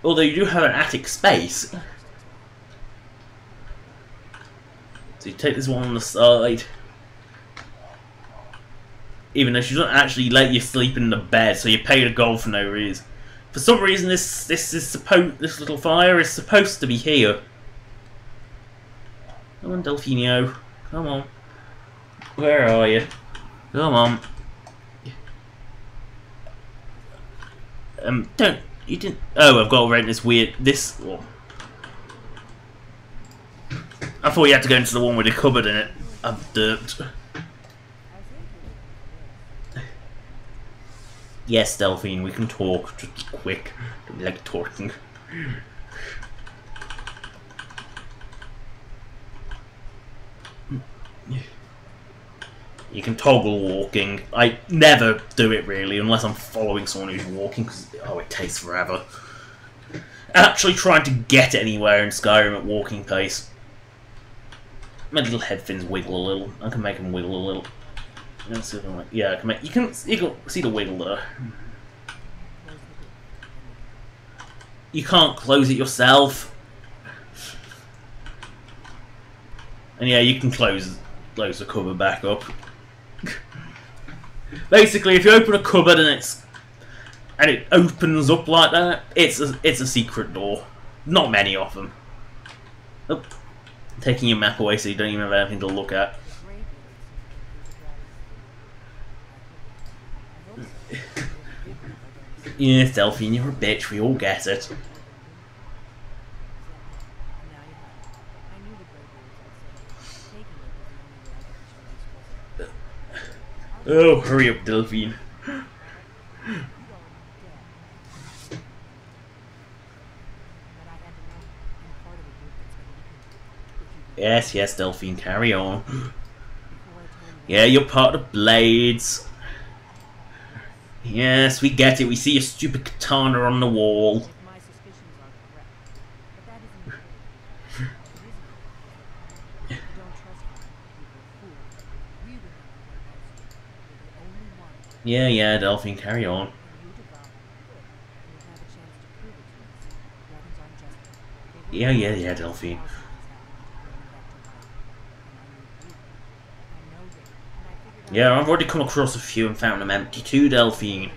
Although you do have an attic space. So you take this one on the side. Even though she doesn't actually let you sleep in the bed, so you pay the gold for no reason. For some reason, this little fire is supposed to be here. Come on, Delfinio. Come on. Where are you? Come on. You didn't... Oh, I've got to rent this weird... Oh. I thought you had to go into the one with the cupboard in it. I've derped. Yes, Delphine, we can talk. Just be quick. Don't be like talking. You can toggle walking. I never do it really, unless I'm following someone who's walking, because it takes forever. Actually trying to get anywhere in Skyrim at walking pace. My little head fins wiggle a little. I can make them wiggle a little. Yeah, I can make. You can see the wiggle there. You can't close it yourself. And yeah, you can close the cupboard back up. Basically, if you open a cupboard and it opens up like that, it's a secret door. Not many of them. Oh, taking your map away so you don't even have anything to look at. Yes, Delphine, you're a bitch. We all get it. Oh, hurry up, Delphine. Yes, Delphine, carry on. Yeah, you're part of Blades. Yes, we get it. We see your stupid katana on the wall. Yeah, Delphine, carry on. Yeah, Delphine. Yeah, I've already come across a few and found them empty too, Delphine.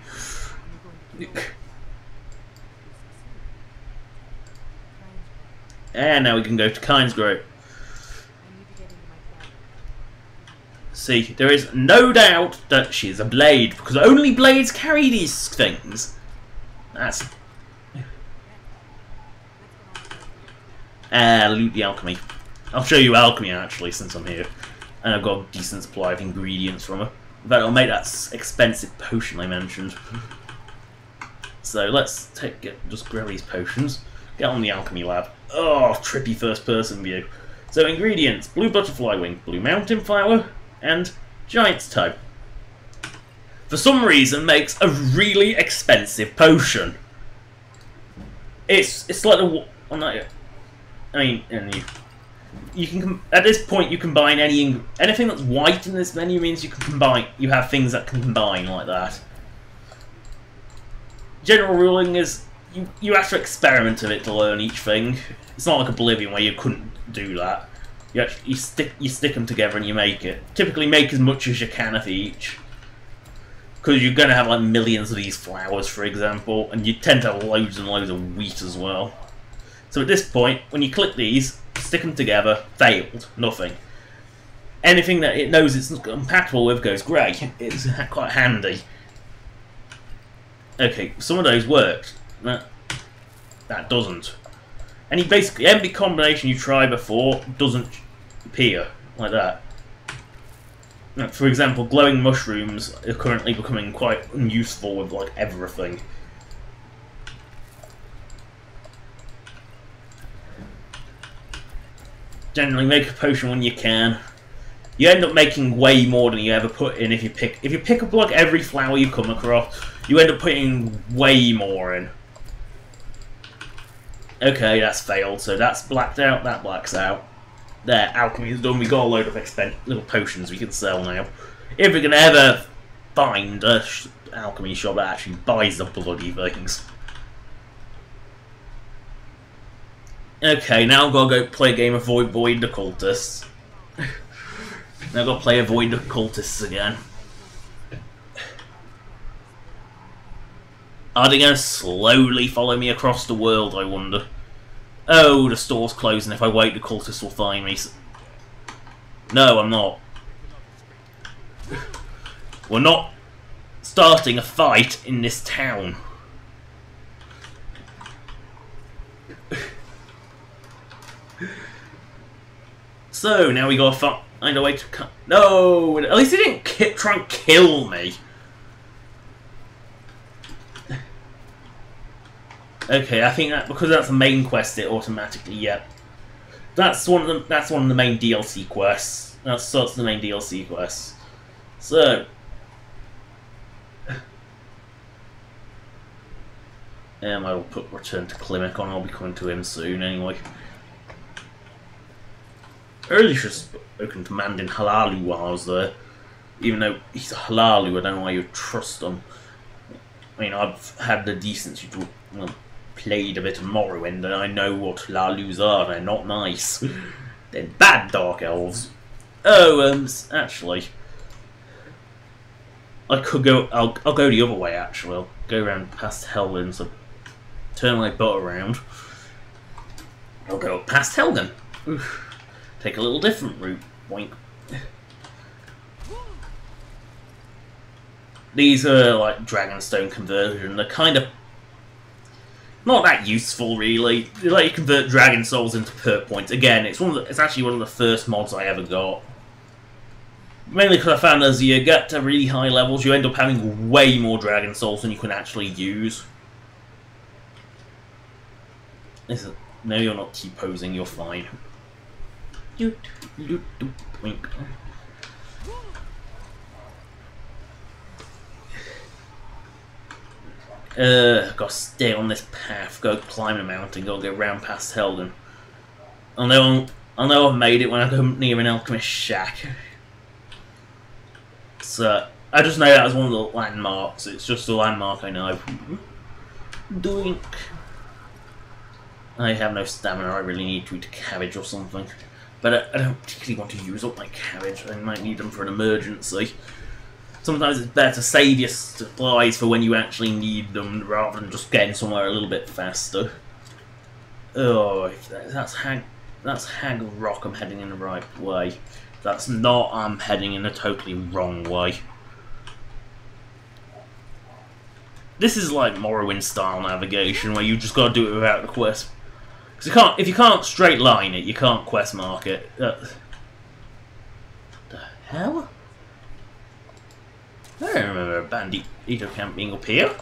And now we can go to Kynesgrove. See, there is no doubt that she's a blade, because only blades carry these things. That's... loot the alchemy. I'll show you alchemy, actually, since I'm here. And I've got a decent supply of ingredients from her. In fact, I'll make that expensive potion I mentioned. So let's just grab these potions. Get on the alchemy lab. Oh, trippy first-person view. So ingredients: blue butterfly wing, blue mountain flower, and giant's toe. For some reason, makes a really expensive potion. It's like the I mean, and you can at this point you combine anything that's white in this menu means you can combine. You have things that can combine like that. General ruling is you have to experiment a bit to learn each thing. It's not like Oblivion where you couldn't do that. You stick them together and you make it. Typically, make as much as you can of each, because you're going to have like millions of these flowers, for example, and you tend to have loads and loads of wheat as well. So at this point, when you click these, stick them together, failed, nothing. Anything that it knows it's compatible with goes grey. It's quite handy. Okay, some of those worked. That doesn't. Every combination you try before doesn't appear like that. For example, glowing mushrooms are currently becoming quite unuseful with like everything. Generally, make a potion when you can. You end up making way more than you ever put in if you pick up like every flower you come across. You end up putting way more in. Okay, that's failed, so that's blacked out, that blacks out. There, alchemy is done, we got a load of little potions we can sell now. If we can ever find a alchemy shop that actually buys the bloody things. Okay, now I've got to go play a game of Avoid the Cultists. Now I've got to play Avoid the Cultists again. Are they going to slowly follow me across the world, I wonder? Oh, the store's closing. If I wait, the cultists will find me. No, I'm not. We're not starting a fight in this town. So, now we gotta find a way to cut. No! At least he didn't try and kill me. Okay, I think that because that's the main quest, it automatically That's one of the main DLC quests. That's the main DLC quests. So, I will put return to Klimek on. I'll be coming to him soon anyway. Earlier should have spoken to Mandin Halalu while I was there. Even though he's a Halalu, I don't know why you would trust him. I mean, I've had the decency to played a bit of Morrowind, and I know what Halalus are. They're not nice. They're bad Dark Elves. Oh, actually, I could go. I'll go the other way. Actually, I'll go around past Helgen. So turn my butt around. I'll go past Helgen. Take a little different route. Boink. These are like Dragonstone conversion. They're kind of not that useful, really. They let you convert Dragon Souls into perk points. Again, it's actually one of the first mods I ever got. Mainly because I found as you get to really high levels, you end up having way more Dragon Souls than you can actually use. No, you're not T-posing, you're fine. Wink. Gotta stay on this path, go climb the mountain, gotta go round past Helgen. I'll know I've made it when I go near an alchemist shack. So, I just know that as one of the landmarks. It's just a landmark I know. Doink. I have no stamina. I really need to eat a cabbage or something. But I don't particularly want to use up my cabbage. I might need them for an emergency. Sometimes it's better to save your supplies for when you actually need them, rather than just getting somewhere a little bit faster. Oh, that's Hag Rock. I'm heading in the right way. That's not. I'm heading in the totally wrong way. This is like Morrowind style navigation, where you just got to do it without the quest. Because if you can't straight line it, you can't quest mark it. The hell? I don't remember a bandito camp being up here.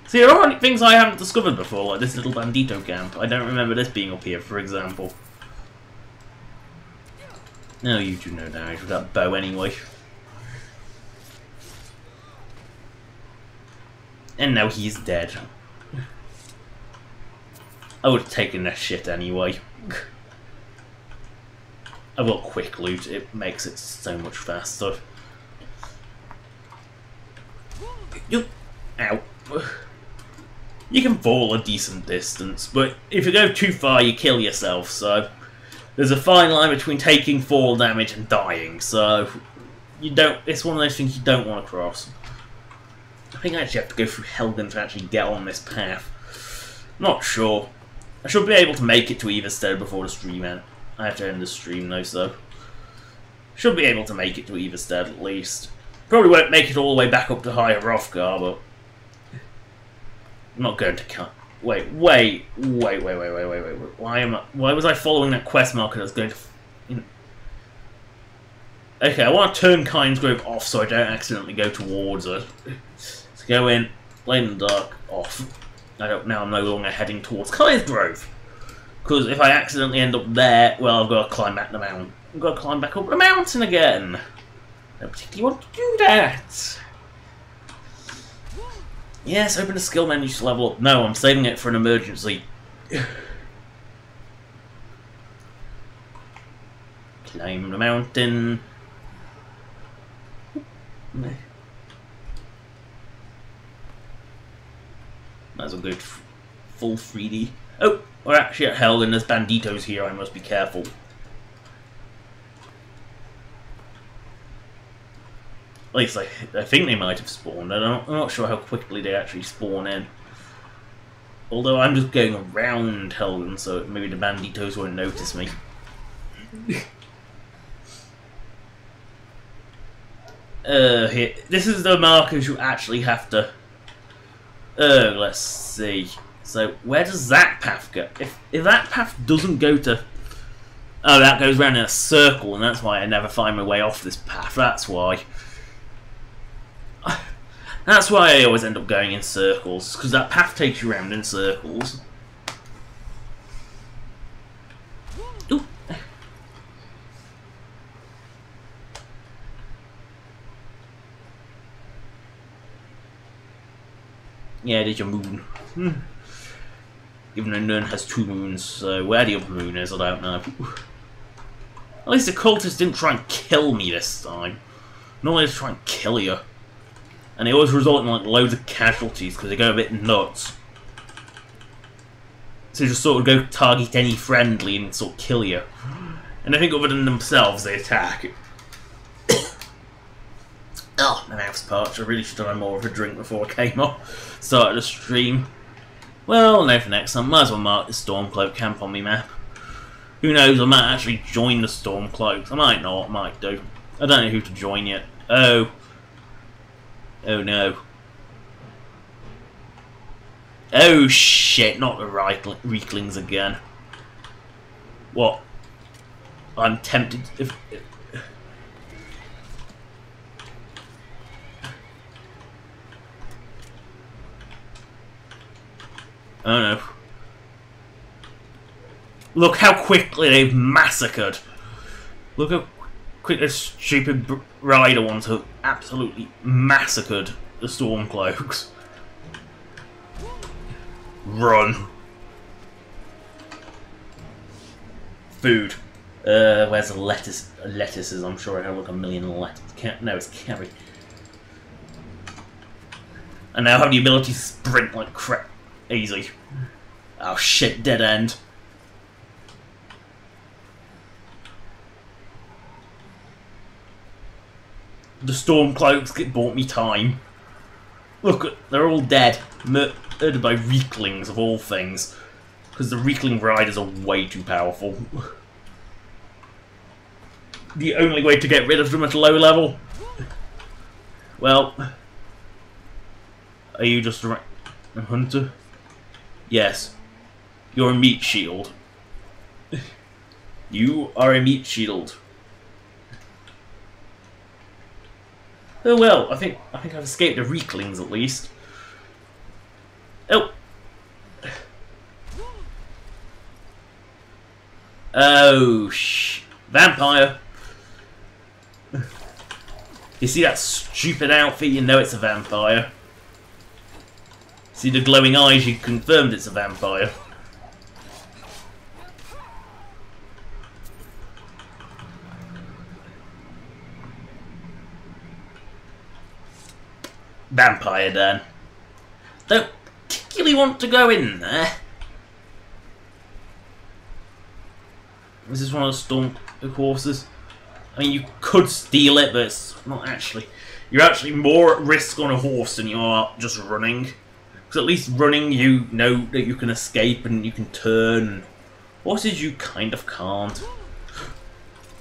See, there are things I haven't discovered before, like this little bandito camp. I don't remember this being up here, for example. No, you do no damage with that bow anyway. And now he's dead. I would have taken that shit anyway. I've got quick loot, it makes it so much faster. Ow. You can fall a decent distance, but if you go too far you kill yourself, so there's a fine line between taking fall damage and dying, so it's one of those things you don't want to cross. I think I actually have to go through Helgen to actually get on this path. Not sure. I should be able to make it to Everstead before the stream ends. I have to end the stream though, so should be able to make it to Everstead at least. Probably won't make it all the way back up to Higher Hrothgar, but I'm not going to cut. Wait. Why was I following that quest marker that's going to... Okay, I want to turn Kyne's Grove off so I don't accidentally go towards it. So go in, Blade in the Dark, off. Now I'm no longer heading towards Kyne's Grove. Because if I accidentally end up there, well, I've got to climb back the mountain. I've got to climb back up the mountain again. I don't particularly want to do that. Yes, open the skill menu to level up. No, I'm saving it for an emergency. Climb the mountain. Might as well go full 3D. Oh, we're actually at hell and there's banditos here, I must be careful. At least I think they might have spawned. I'm not sure how quickly they actually spawn in. Although I'm just going around Helgen, so maybe the banditos won't notice me. Here. This is the markers you actually have to... let's see. So, where does that path go? If that path doesn't go to... Oh, that goes around in a circle, and that's why I never find my way off this path. That's why. That's why I always end up going in circles, because that path takes you around in circles. Ooh. Yeah, there's your moon. Even though none has two moons, so where the other moon is, I don't know. At least the cultists didn't try and kill me this time. Normally they try and kill you. And they always result in like loads of casualties because they go a bit nuts. So they just sort of go target any friendly and sort of kill you. And I think other than themselves they attack. Oh, my mouth's parched. I really should have had more of a drink before I came off. Started the stream. Well, no for next time. Might as well mark the Stormcloak camp on my map. Who knows, I might actually join the Stormcloaks. I might not, I might do. I don't know who to join yet. Oh. Oh no. Oh shit, not the Reeklings again. What? I'm tempted if... Oh no. Look how quickly they've massacred. Look how quick this stupid rider ones have absolutely massacred the Stormcloaks. Run. Food. Where's the lettuce? Lettuces, I'm sure I have like a million lettuce. No, it's carrot. And now have the ability to sprint like crap. Easy. Oh shit, dead end. The Stormcloaks bought me time. Look, they're all dead. Murdered by Reeklings of all things. Because the Reekling Riders are way too powerful. The only way to get rid of them at a low level? Well... Are you just a hunter? Yes. You're a meat shield. You are a meat shield. Oh well, I think I've escaped the Reeklings at least. Oh. Oh vampire. You see that stupid outfit, you know it's a vampire. See the glowing eyes, you confirmed it's a vampire. Vampire then. Don't particularly want to go in there. Is this one of the storm horses? I mean, you could steal it, but it's not actually. You're actually more at risk on a horse than you are just running. Because at least running, you know that you can escape and you can turn. Horses, you kind of can't.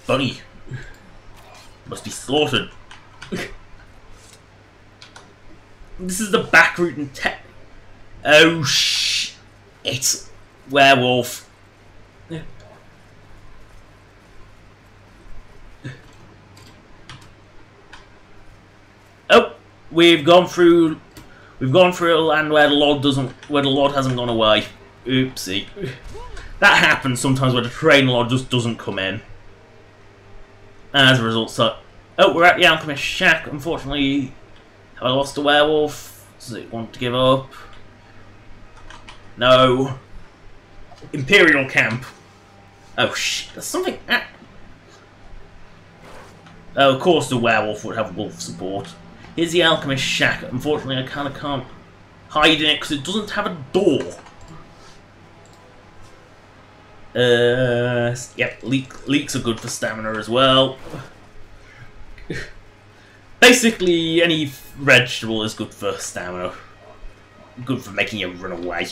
Bunny. Must be slaughtered. This is the back route and oh it's werewolf. Oh, we've gone through a land where the Lord hasn't gone away. Oopsie. That happens sometimes where the train Lord just doesn't come in. And as a result, so we're at the Alchemist Shack. Unfortunately, have I lost a werewolf? Does it want to give up? No. Imperial Camp. Oh shit, there's something. Oh, of course the werewolf would have wolf support. Here's the Alchemist Shack. Unfortunately, I kind of can't hide in it because it doesn't have a door. Yep, leeks are good for stamina as well. Basically, any vegetable is good for stamina. Good for making you run away.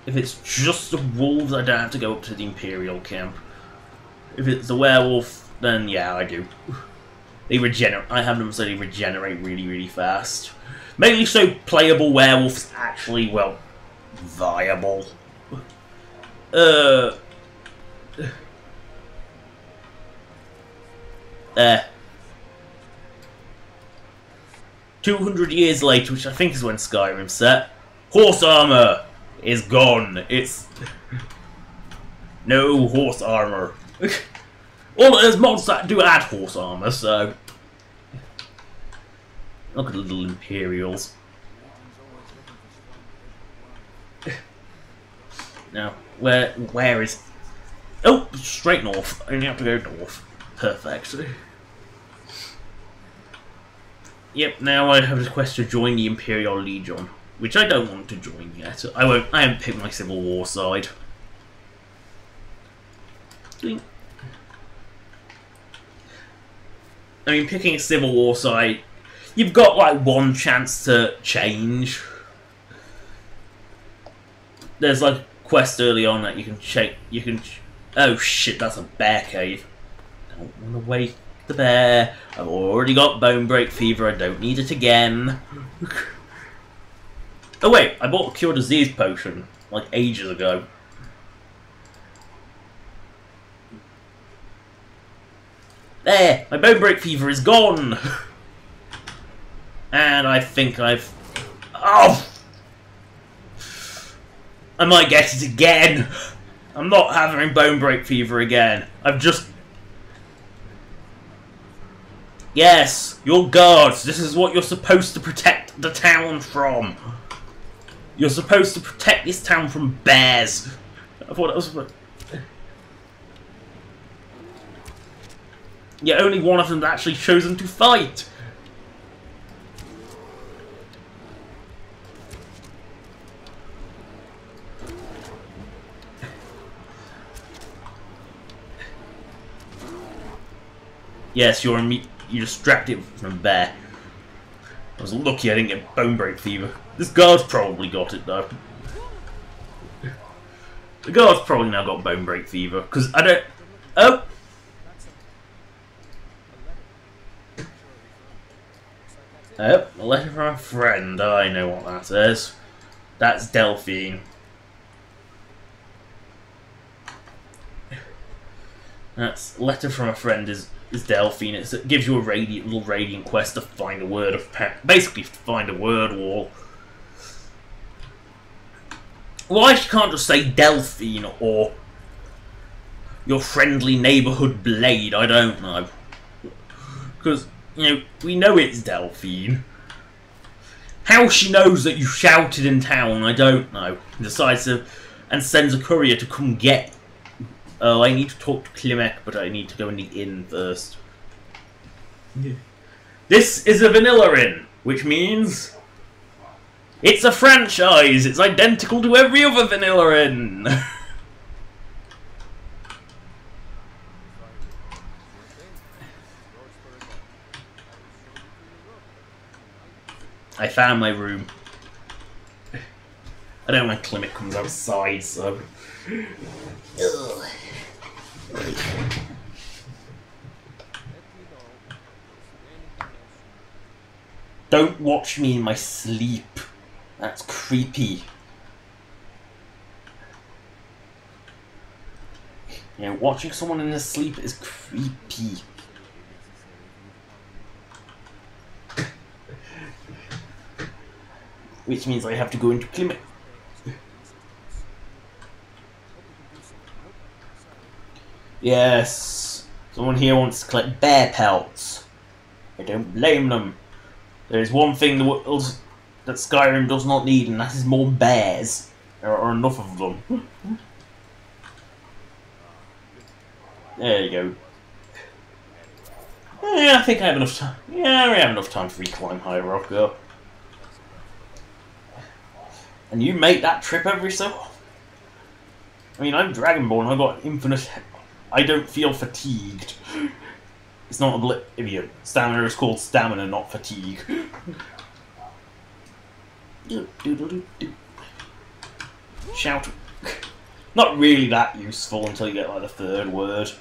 If it's just the wolves, I don't have to go up to the Imperial Camp. If it's the werewolf, then yeah, I do. They regenerate. I have them so they regenerate really, really fast. Mainly so playable werewolves actually, well, viable. There. 200 years later, which I think is when Skyrim set, horse armor is gone. It's no horse armor. Well, there's mods that do add horse armor, so look at the little Imperials. Now, where is? Oh, straight north. I only have to go north. Perfect. Yep. Now I have a request to join the Imperial Legion, which I don't want to join yet. I won't. I haven't picked my Civil War side. I mean, picking a Civil War side, you've got like one chance to change. There's like a quest early on that you can check. You can. Oh shit! That's a bear cave. Don't want to wake the bear. I've already got bone break fever. I don't need it again. Oh wait, I bought a cure disease potion like ages ago. There! My bone break fever is gone! And I think I've... Oh! I might get it again! I'm not having bone break fever again. I've just... Yes! Your guards! This is what you're supposed to protect the town from! You're supposed to protect this town from bears! I thought that was... Yeah, only one of them actually chosen to fight. Yes, you distract it from a bear. I was lucky I didn't get bone break fever. This guard's probably got it though. The guard's probably now got bone break fever because I don't. Oh. Oh, a letter from a friend. I know what that is. That's Delphine. That's letter from a friend is Delphine. It gives you a little radiant quest to find a word of basically to find a word wall. Why she can't just say Delphine or your friendly neighbourhood blade? I don't know. Because we know it's Delphine. How she knows that you shouted in town, I don't know. Decides to and sends a courier to come get. Oh, I need to talk to Klimek, but I need to go in the inn first. Yeah. This is a vanilla inn, which means it's a franchise. It's identical to every other vanilla inn. I found my room. I don't know when Klimek comes outside, so. Ugh. Don't watch me in my sleep. That's creepy. Watching someone in their sleep is creepy. Which means I have to go into Klimek. Yes, someone here wants to collect bear pelts. I don't blame them. There is one thing that Skyrim does not need, and that is more bears. There are enough of them. There you go. Yeah, I think I have enough time. Yeah, we have enough time to reclimb High Rock up. And you make that trip every so. I mean, I'm Dragonborn. I've got infinite. I don't feel fatigued. It's not oblivion. Stamina is called stamina, not fatigue. Shout. Not really that useful until you get like the third word.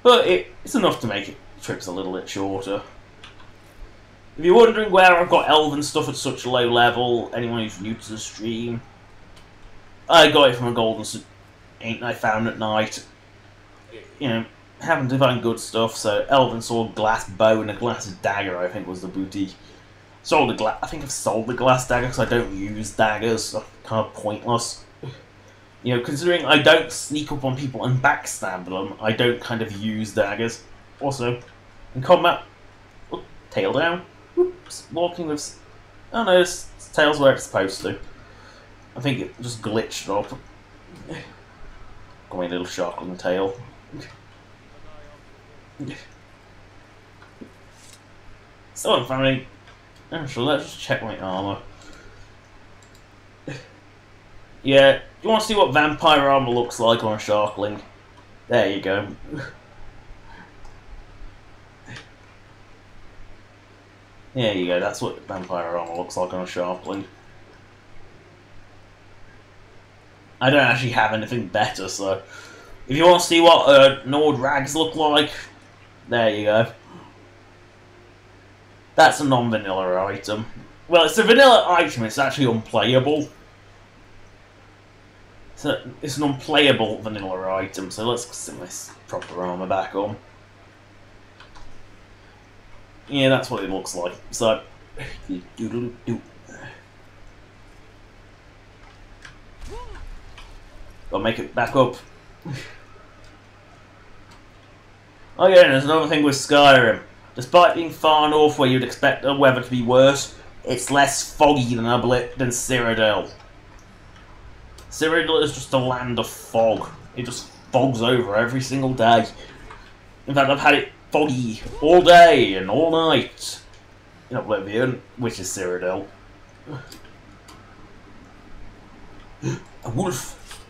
But it's enough to make trips a little bit shorter. If you're wondering where I've got elven stuff at such a low level, anyone who's new to the stream, I got it from a golden ain't I found at night. Happened to find good stuff, so elven sword, glass bow, and a glass dagger, I think was the booty. I think I've sold the glass dagger because I don't use daggers, so kind of pointless. Considering I don't sneak up on people and backstab them, I don't kind of use daggers. Also, in combat, tail down. Oops, walking with. Oh no, this tail's where it's supposed to. I think it just glitched up. Got my little sharkling tail. So, family. Actually, let's just check my armor. Yeah, you want to see what vampire armor looks like on a sharkling? There you go. There you go, that's what vampire armor looks like on a sharkling. I don't actually have anything better, so if you want to see what Nord rags look like, there you go. That's a non-vanilla item. Well, it's a vanilla item, it's actually unplayable. So it's an unplayable vanilla item, so let's set my proper armor back on. Yeah, that's what it looks like. So, I'll make it back up. Oh yeah, and there's another thing with Skyrim. Despite being far north where you'd expect the weather to be worse, it's less foggy than Cyrodiil. Cyrodiil is just a land of fog. It just fogs over every single day. In fact, I've had it foggy all day and all night in Oblivion, which is Cyrodiil. A wolf.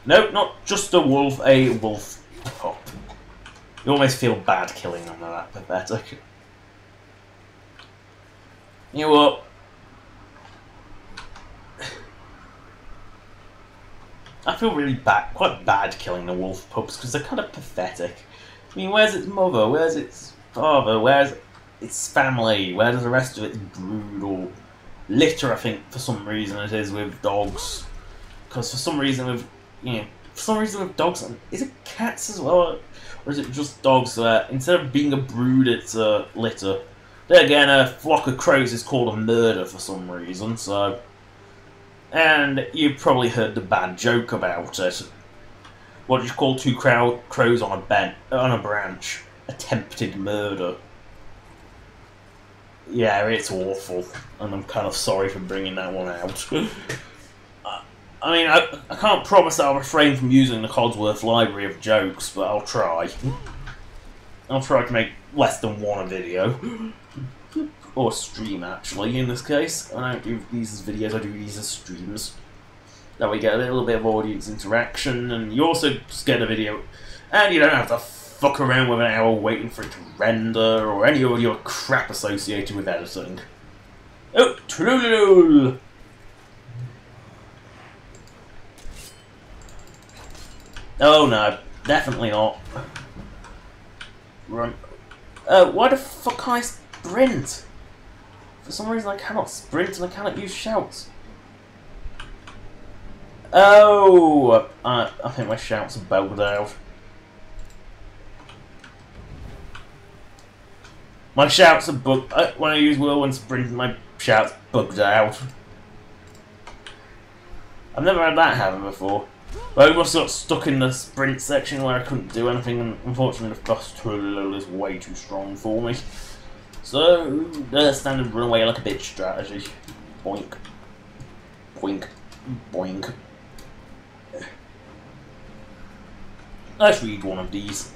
No, not just a wolf, a wolf pup. You almost feel bad killing them, they're that pathetic. You know what? I feel really bad, quite bad killing the wolf pups because they're kind of pathetic. I mean, where's its mother? Where's its father? Where's its family? Where does the rest of its brood or litter? I think for some reason it is with dogs, because for some reason with dogs, is it cats as well, or is it just dogs that instead of being a brood, it's a litter? Then again, a flock of crows is called a murder for some reason. So. And you've probably heard the bad joke about it. What do you call two crows on a branch? Attempted murder. Yeah, it's awful, and I'm kind of sorry for bringing that one out. I mean, I can't promise that I'll refrain from using the Codsworth library of jokes, but I'll try. I'll try to make less than one a video. Or stream, actually, in this case. I don't do these as videos, I do these as streams. That way you get a little bit of audience interaction, and you also just get a video, and you don't have to fuck around with an hour waiting for it to render, or any audio crap associated with editing. Oh, Trululul! Oh no, definitely not. Run. Why the fuck can't I sprint? For some reason I cannot sprint and I cannot use shouts. Oh! I think my shouts are bugged out. My shouts are bugged. When I use whirlwind sprint, my shouts bugged out. I've never had that happen before. But I must have got stuck in the sprint section where I couldn't do anything, and unfortunately the first Trululul is way too strong for me. So, the standard run away like a bitch strategy. Boink. Boink. Boink. Let's read one of these.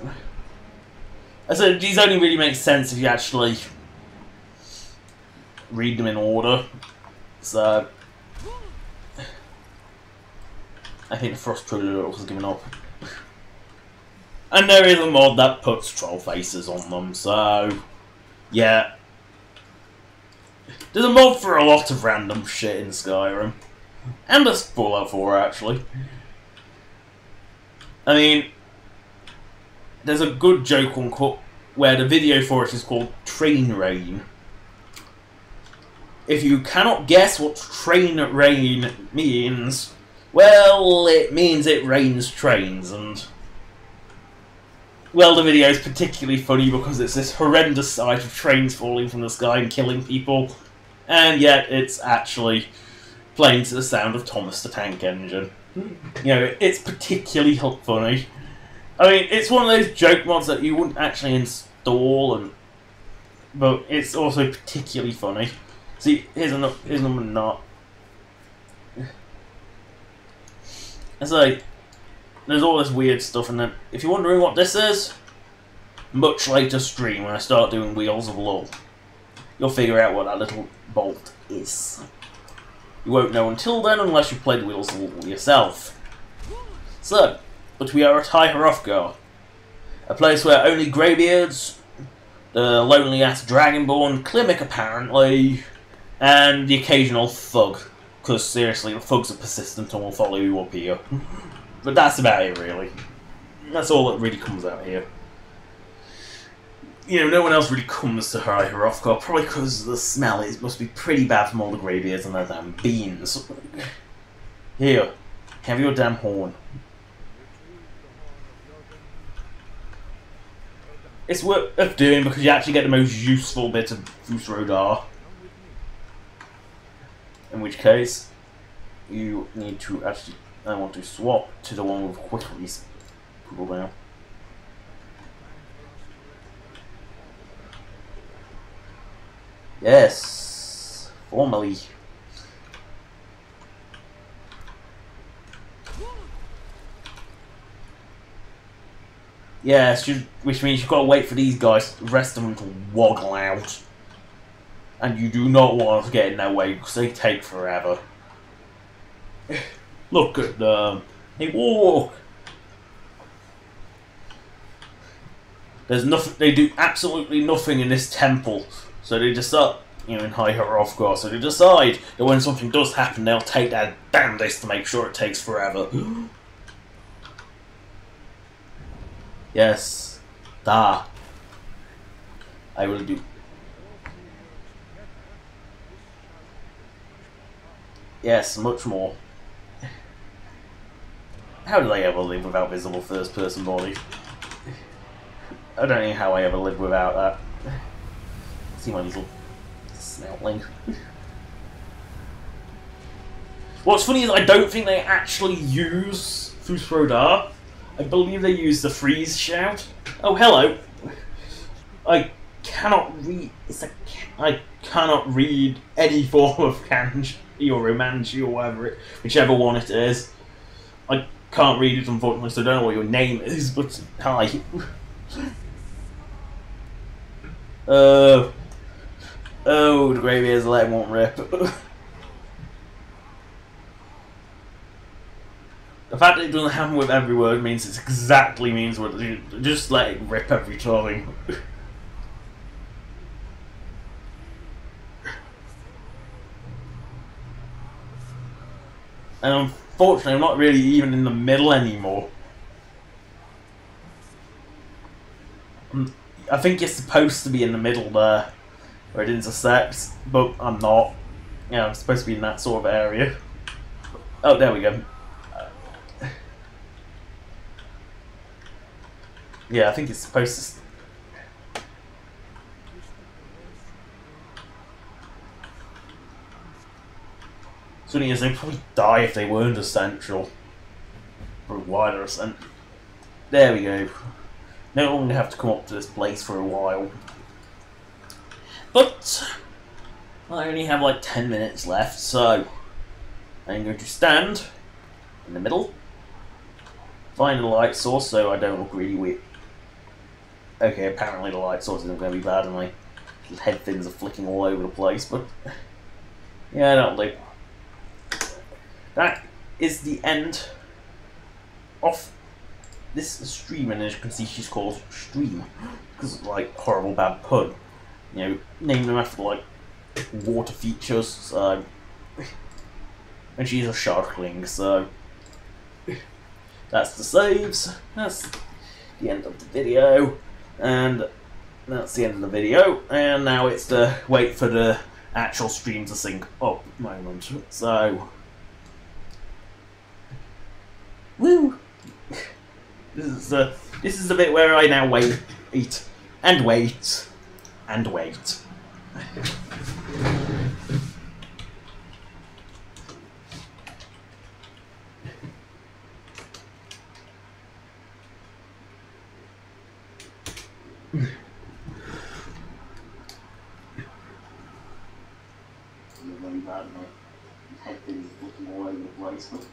I said, these only really make sense if you actually read them in order. So, I think the Frost Trululul has given up. And there is a mod that puts troll faces on them, so... yeah. There's a mod for a lot of random shit in Skyrim. And a Fallout 4, actually. I mean, there's a good joke on where the video for it is called Train Rain. If you cannot guess what Train Rain means, well, it means it rains trains, and... well, the video is particularly funny because it's this horrendous sight of trains falling from the sky and killing people, and yet it's actually playing to the sound of Thomas the Tank Engine. You know, it's particularly funny. I mean, it's one of those joke mods that you wouldn't actually install, but it's also particularly funny. See, here's number not. It's like, there's all this weird stuff, and then, if you're wondering what this is, much later stream when I start doing Wheels of Law, you'll figure out what that little bolt is. You won't know until then unless you've played Wheels of Law yourself. So, but we are at High Hrothgar, a place where only greybeards, the lonely-ass dragonborn, Klimek apparently, and the occasional thug. Because seriously, the thugs are persistent and will follow you up here. But that's about it, really. That's all that really comes out here. You know, no one else really comes to High Hrothgar, probably because the smell must be pretty bad from all the greybeards and their damn beans. Here, have your damn horn. It's worth doing because you actually get the most useful bit of Fusrodar. In which case, you need to actually... I want to swap to the one with quick release cooldown. Yes, formally. Yes, which means you've got to wait for these guys, the rest of them to woggle out. And you do not want to get in their way because they take forever. Look at them. They walk. There's nothing. They do absolutely nothing in this temple. So they decide, you know, in high of course. So they decide that when something does happen, they'll take their damnedest to make sure it takes forever. Yes, da. I will do. Yes, much more. How did I ever live without visible first-person body? I don't know how I ever lived without that. See my little snoutling. What's funny is I don't think they actually use Fusrodar. I believe they use the freeze shout. Oh, hello. I cannot read. I cannot read any form of kanji or romanji or whatever whichever one it is. I can't read it unfortunately, so I don't know what your name is. But hi. Oh, the greybeard's leg won't rip. The fact that it doesn't happen with every word means it exactly means what. Just let it rip every time. And unfortunately, I'm not really even in the middle anymore. I think you're supposed to be in the middle there, where it intersects, but I'm not. Yeah, I'm supposed to be in that sort of area. Oh, there we go. Yeah, I think it's supposed to... So the thing is, they'd probably die if they weren't essential. For a wider ascent. There we go. No longer have to come up to this place for a while. But I only have like 10 minutes left, so I'm going to stand in the middle, find a light source so I don't look really weird. Okay, apparently the light source isn't going to be bad and my head fins are flicking all over the place, but yeah, that'll do. That is the end of this stream, and as you can see she's called Stream because it's like horrible bad pun. You know, named them after like water features, so and she's a sharkling, so that's the saves, that's the end of the video, and that's the end of the video, and now it's to wait for the actual stream to sync up moment, so woo! This is the bit where I now wait and wait and wait. Really bad, my head is looking all over the place, but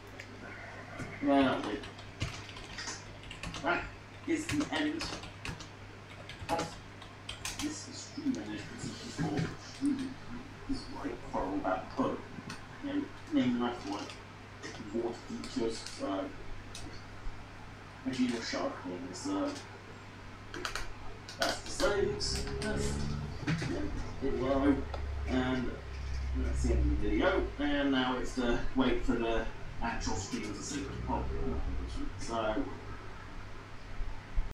yeah, that is the end of this stream, and as you can see she's called Stream. This is like horrible bad pun. You know, named after like water features, so and she's a sharkling, so that's the saves, that's the end of the video, and that's the end of the video, and now it's to wait for the actual stream to sync up. So